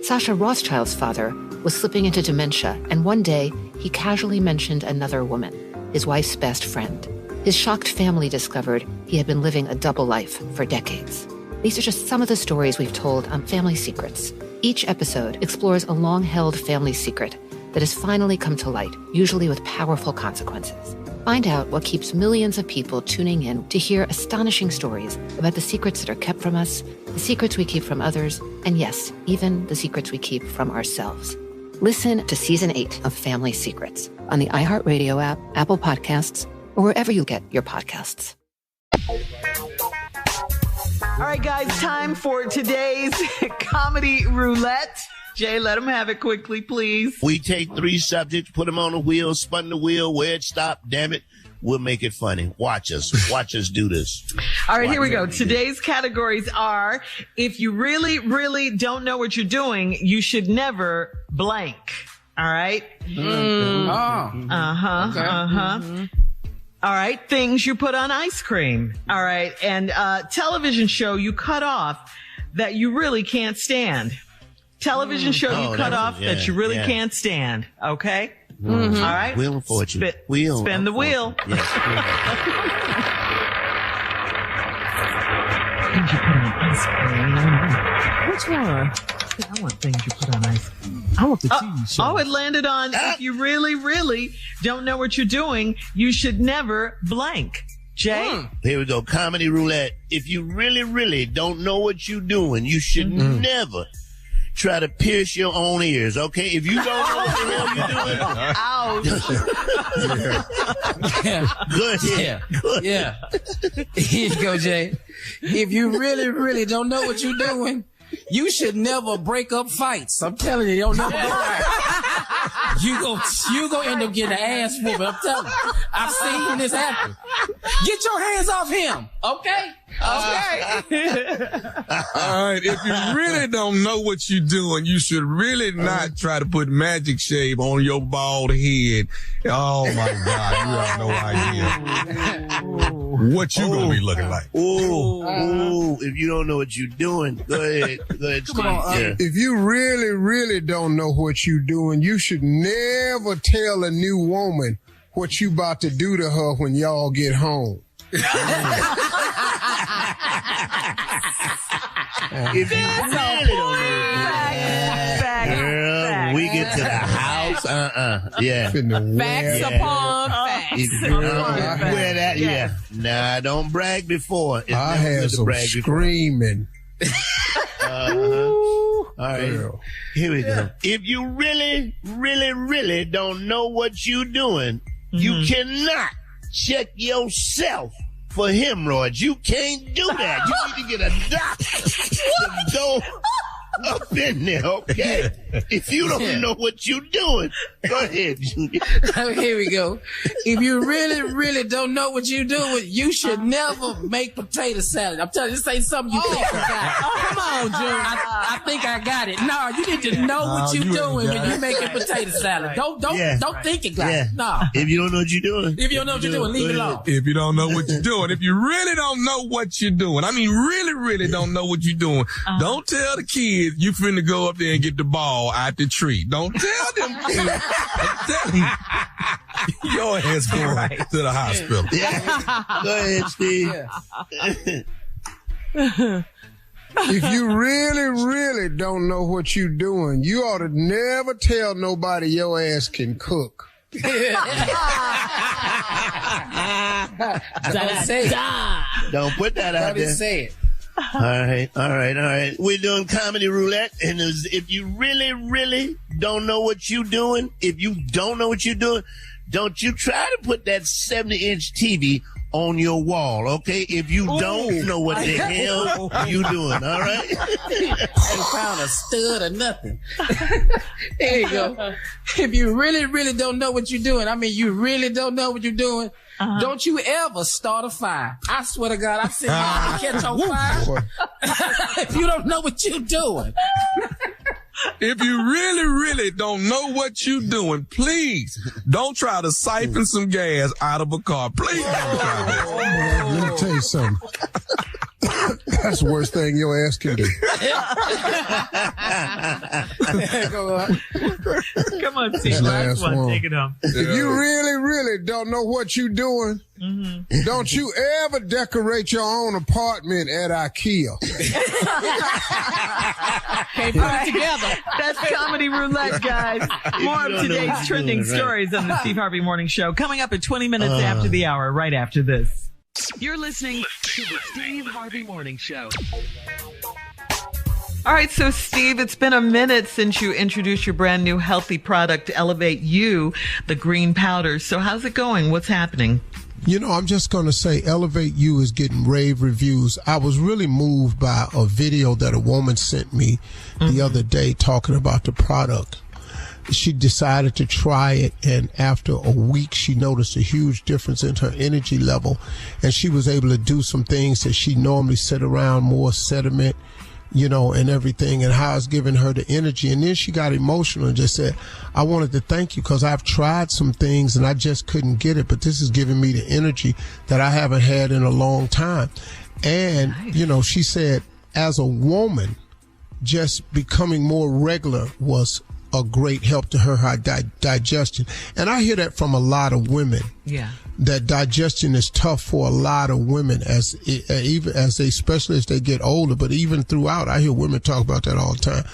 Sasha Rothschild's father was slipping into dementia, and one day he casually mentioned another woman, his wife's best friend. His shocked family discovered he had been living a double life for decades. These are just some of the stories we've told on Family Secrets. Each episode explores a long-held family secret that has finally come to light, usually with powerful consequences. Find out what keeps millions of people tuning in to hear astonishing stories about the secrets that are kept from us, the secrets we keep from others, and yes, even the secrets we keep from ourselves. Listen to Season 8 of Family Secrets on the iHeartRadio app, Apple Podcasts, or wherever you get your podcasts. All right, guys, time for today's Comedy Roulette. Jay, let them have it quickly, please. We take 3 subjects, put them on the wheel, spun the wheel, where it stopped, damn it. We'll make it funny. Watch us do this. All right, here we go. Today's categories are, if you really, really don't know what you're doing, you should never blank. All right? All right, things you put on ice cream. All right, and television show you cut off that you really can't stand. Television show you cut off that you really can't stand. Okay? All right? Wheel of Fortune. Spin the wheel. Yes. Things you put on ice cream. Which one? I want things you put on ice cream. I want the TV show. Oh, it landed on, if you really, really don't know what you're doing, you should never blank. Jay? Here we go. Comedy Roulette. If you really, really don't know what you're doing, you should never try to pierce your own ears, okay? If you don't know what the hell you're doing. Ouch. Yeah. Here you go, Jay. If you really, really don't know what you're doing, you should never break up fights. I'm telling you, you'll never go right. You go end up getting an ass whooping. I'm telling you. I've seen this happen. Get your hands off him, okay? Okay. All right. If you really don't know what you're doing, you should really not try to put magic shave on your bald head. Oh my God. You have no idea. what you gonna be looking like. If you don't know what you're doing, go ahead, Steve. If you really, really don't know what you're doing, you should never tell a new woman what you about to do to her when y'all get home. If you really don't know, girl, we get to the house, Facts upon facts. If you wear that, Nah, don't brag before. It's I had some screaming. All right, girl. Here we go. If you really, really, really don't know what you're doing, you cannot check yourself for hemorrhoids. You can't do that. You need to get a doctor to go up in there, okay? If you don't know what you're doing, go ahead, Junior. Here we go. If you really, really don't know what you're doing, you should never make potato salad. I'm telling you, this ain't something you think about. Come on, Junior. I think I got it. No, you need to know what you're doing when you're making potato salad. Don't think it like it. No. If you don't know what you're doing. If you don't know what you're doing, leave it alone. If you don't know what you're doing, if you really don't know what you're doing, I mean really, really don't know what you're doing, don't tell the kids you finna go up there and get the ball out the tree. Don't tell them kids. Tell them your ass going to the hospital. Go ahead, Steve. If you really, really don't know what you're doing, you ought to never tell nobody your ass can cook. Don't say it. Don't put that out there. Don't say it. All right. We're doing comedy roulette, and if you really, really don't know what you're doing, don't you try to put that 70-inch TV on your wall, okay? If you don't know what the hell you doing, all right? Ain't found a stud or nothing. There you go. If you really, really don't know what you're doing, you really don't know what you're doing, don't you ever start a fire. I swear to God, I've seen you catch on fire. If you don't know what you're doing. If you really, really don't know what you're doing, please don't try to siphon some gas out of a car. Please don't try that. Let me tell you something. That's the worst thing your ass can do. Come on, Steve. Last one. Take it home. If you really, really don't know what you're doing, don't you ever decorate your own apartment at IKEA. Can't put it together. That's Comedy Roulette, guys. More of today's trending stories on the Steve Harvey Morning Show coming up at 20 minutes after the hour, right after this. You're listening to the Steve Harvey Morning Show. All right, so Steve, it's been a minute since you introduced your brand new healthy product, Elevate You, the green powder. So how's it going? What's happening? I'm just going to say Elevate You is getting rave reviews. I was really moved by a video that a woman sent me the other day talking about the product. She decided to try it, and after a week, she noticed a huge difference in her energy level, and she was able to do some things that she normally sit around, more sediment, and everything, and how it's giving her the energy. And then she got emotional and just said, I wanted to thank you because I've tried some things and I just couldn't get it, but this is giving me the energy that I haven't had in a long time. And, she said, as a woman, just becoming more regular was a great help to her digestion. And I hear that from a lot of women. Yeah. That digestion is tough for a lot of women especially as they get older, but even throughout, I hear women talk about that all the time.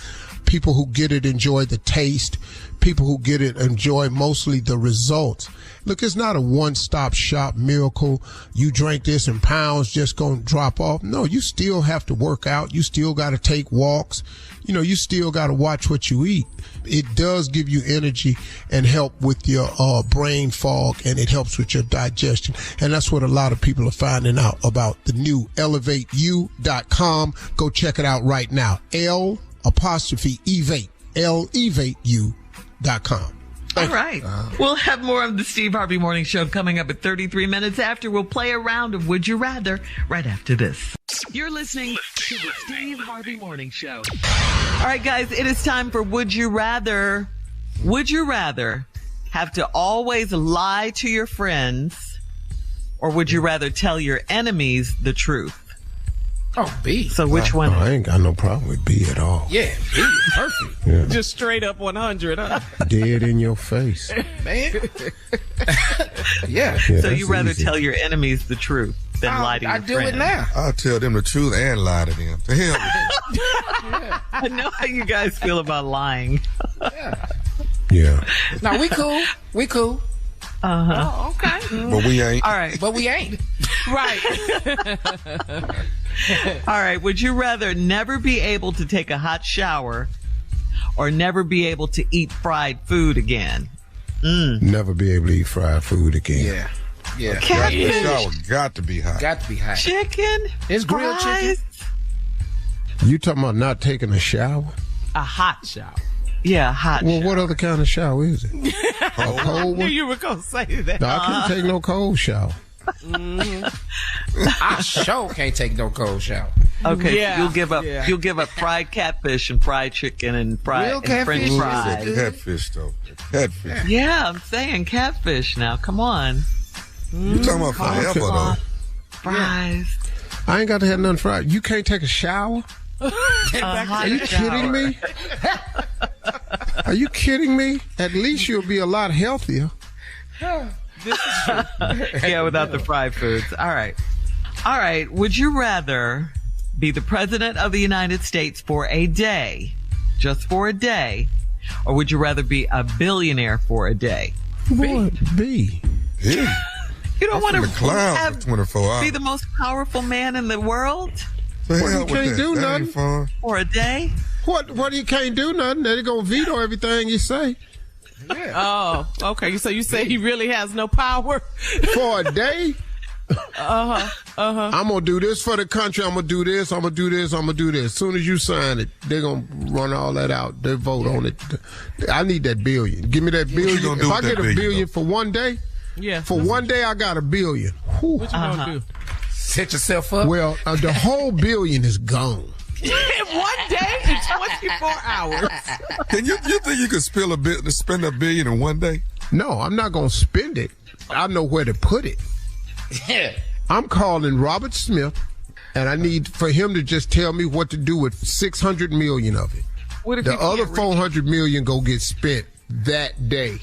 People who get it enjoy the taste. People who get it enjoy mostly the results. Look, it's not a one-stop shop miracle. You drink this and pounds just gonna drop off. No, you still have to work out. You still got to take walks. You still got to watch what you eat. It does give you energy and help with your brain fog, and it helps with your digestion. And that's what a lot of people are finding out about the new levateyou.com. Go check it out right now. L''evate, levateyou.com. All right. We'll have more of the Steve Harvey Morning Show coming up at 33 minutes after. We'll play a round of Would You Rather right after this. You're listening to the Steve Harvey Morning Show. All right, guys, it is time for Would You Rather. Would you rather have to always lie to your friends Or would you rather tell your enemies the truth? Oh, B. So which one? I ain't got no problem with B at all. Yeah, B. Perfect. Yeah. Just straight up 100, huh? Dead in your face. Man. Yeah. So you rather tell your enemies the truth than lie to your friends? I do it now. I'll tell them the truth and lie to them. To hell with Yeah. I know how you guys feel about lying. Yeah. No, we cool. We cool. Uh-huh. Oh, okay. them. But we ain't. All right. But we ain't. Right. All right. Would you rather never be able to take a hot shower or never be able to eat fried food again? Never be able to eat fried food again. Yeah. Yeah. Catfish, The shower got to be hot. Got to be hot. chicken, It's grilled fries. chicken. You talking about not taking a shower? A hot shower. Yeah, hot Well, shower. what other kind of shower is it? A I cold knew one? you were going to say that. No, I can't take no cold shower. I sure can't take no cold shower. Okay, Yeah, you'll give up fried catfish and fried chicken and fried Real and French catfish? fries. Catfish, though. Catfish. Yeah, I'm saying catfish now. Come on. You talking about forever, though. Fries. I ain't got to have nothing fried. You can't take a shower? Are you kidding me? Are you kidding me? At least you'll be a lot healthier. Yeah, without the fried foods. All right. Would you rather be the president of the United States for a day, just for a day, or would you rather be a billionaire for a day? What? B. Yeah. You don't want the to clown for 24 hours. be the most powerful man in the world The hell you with can't that. do That nothing. ain't fun. for a day? What you can't do nothing? They're going to veto everything you say. Oh, okay. So you say he really has no power? For a day? I'm going to do this for the country. I'm going to do this. I'm going to do this. I'm going to do this. As soon as you sign it, they're going to run all that out. They vote on it. I need that billion. Give me that billion. gonna do If I with that get a billion, billion though? for one day, Yeah. for one day I got a billion. Whew. What you gonna do? Set yourself up. Well, the whole billion is gone. In one day, in 24 hours. Can you think you could spend a billion in one day? No, I'm not going to spend it. I know where to put it. I'm calling Robert Smith, and I need for him to just tell me what to do with 600 million of it. What if The you can't other reach- 400 million go get spent that day.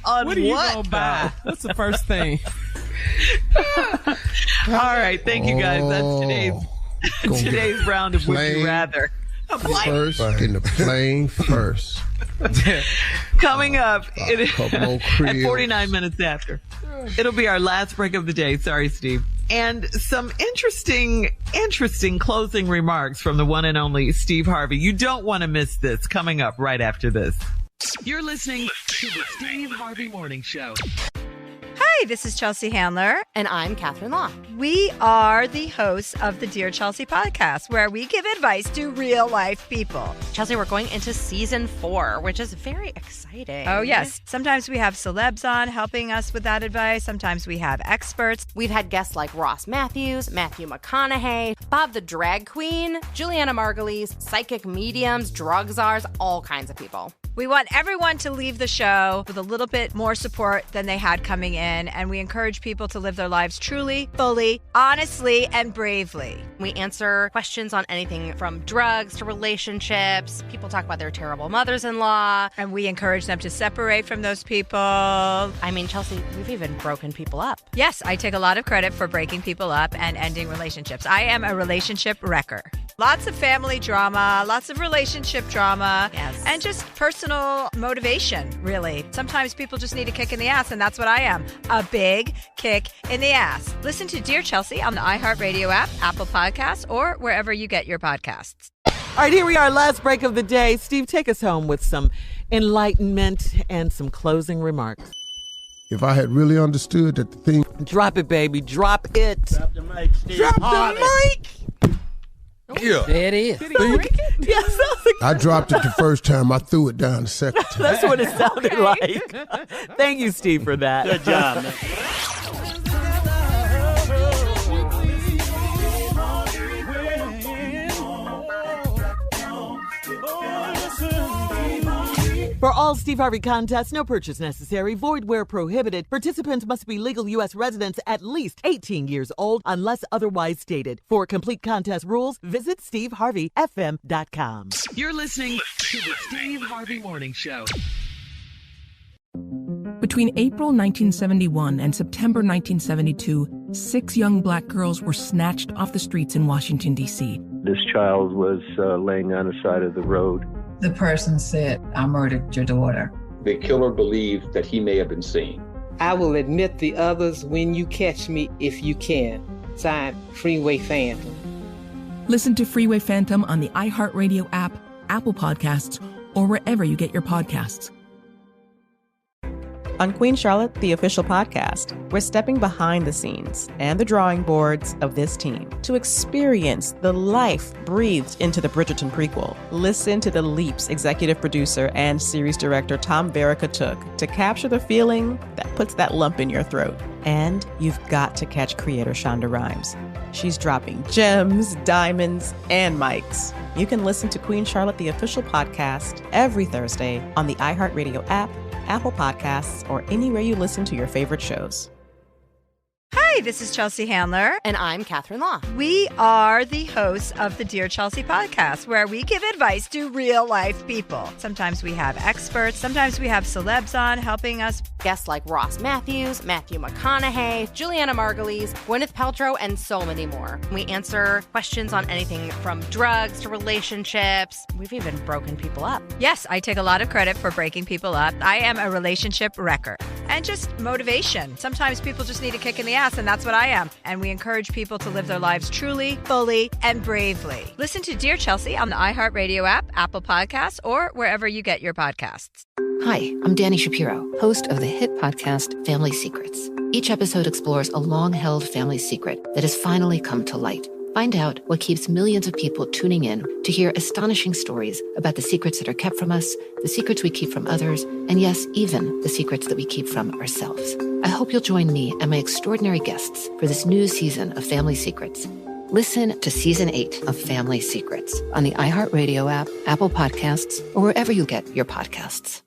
on What are you what, gonna buy? That's the first thing. All right, thank you guys. That's today's round of Would You plane Rather. First, getting the plane first. Coming up couple more at Creoles. 49 minutes after. It'll be our last break of the day. Sorry, Steve. And some interesting closing remarks from the one and only Steve Harvey. You don't want to miss this. Coming up right after this. You're listening to the Steve Harvey Morning Show. Hi, this is Chelsea Handler. And I'm Catherine Law. We are the hosts of the Dear Chelsea podcast, where we give advice to real life people. Chelsea, we're going into season 4, which is very exciting. Oh, yes. Sometimes we have celebs on helping us with that advice. Sometimes we have experts. We've had guests like Ross Matthews, Matthew McConaughey, Bob the Drag Queen, Juliana Margulies, psychic mediums, drug czars, all kinds of people. We want everyone to leave the show with a little bit more support than they had coming in, and we encourage people to live their lives truly, fully, honestly, and bravely. We answer questions on anything from drugs to relationships. People talk about their terrible mothers-in-law. And we encourage them to separate from those people. I mean, Chelsea, we've even broken people up. Yes, I take a lot of credit for breaking people up and ending relationships. I am a relationship wrecker. Lots of family drama, lots of relationship drama, Yes. and just personal motivation, really. Sometimes people just need a kick in the ass, and that's what I am, a big kick in the ass. Listen to Dear Chelsea on the iHeartRadio app, Apple Podcasts, or wherever you get your podcasts. All right, here we are, last break of the day. Steve, take us home with some enlightenment and some closing remarks. If I had really understood that the thing... Drop it, baby. Drop it. Drop the mic, Steve. Drop the mic. Yeah. There it is. Yes, I dropped it the first time. I threw it down the second time. that's what it sounded like. Thank you, Steve, for that. Good job, man. For all Steve Harvey contests, no purchase necessary, void where prohibited. Participants must be legal U.S. residents at least 18 years old unless otherwise stated. For complete contest rules, visit SteveHarveyFM.com. You're listening to the Steve Harvey Morning Show. Between April 1971 and September 1972, 6 young black girls were snatched off the streets in Washington, D.C. This child was laying on the side of the road. The person said, "I murdered your daughter." The killer believed that he may have been seen. I will admit the others when you catch me if you can. Signed, Freeway Phantom. Listen to Freeway Phantom on the iHeartRadio app, Apple Podcasts, or wherever you get your podcasts. On Queen Charlotte, the official podcast, we're stepping behind the scenes and the drawing boards of this team to experience the life breathed into the Bridgerton prequel. Listen to the leaps executive producer and series director Tom Verica took to capture the feeling that puts that lump in your throat. And you've got to catch creator Shonda Rhimes. She's dropping gems, diamonds, and mics. You can listen to Queen Charlotte, the official podcast, every Thursday on the iHeartRadio app, Apple Podcasts, or anywhere you listen to your favorite shows. Hi, this is Chelsea Handler. And I'm Catherine Law. We are the hosts of the Dear Chelsea podcast, where we give advice to real life people. Sometimes we have experts. Sometimes we have celebs on helping us. Guests like Ross Matthews, Matthew McConaughey, Juliana Margulies, Gwyneth Paltrow, and so many more. We answer questions on anything from drugs to relationships. We've even broken people up. Yes, I take a lot of credit for breaking people up. I am a relationship wrecker. And just motivation. Sometimes people just need a kick in the ass, and that's what I am. And we encourage people to live their lives truly, fully, and bravely. Listen to Dear Chelsea on the iHeartRadio app, Apple Podcasts, or wherever you get your podcasts. Hi, I'm Dani Shapiro, host of the hit podcast Family Secrets. Each episode explores a long-held family secret that has finally come to light. Find out what keeps millions of people tuning in to hear astonishing stories about the secrets that are kept from us, the secrets we keep from others, and yes, even the secrets that we keep from ourselves. I hope you'll join me and my extraordinary guests for this new season of Family Secrets. Listen to Season 8 of Family Secrets on the iHeartRadio app, Apple Podcasts, or wherever you get your podcasts.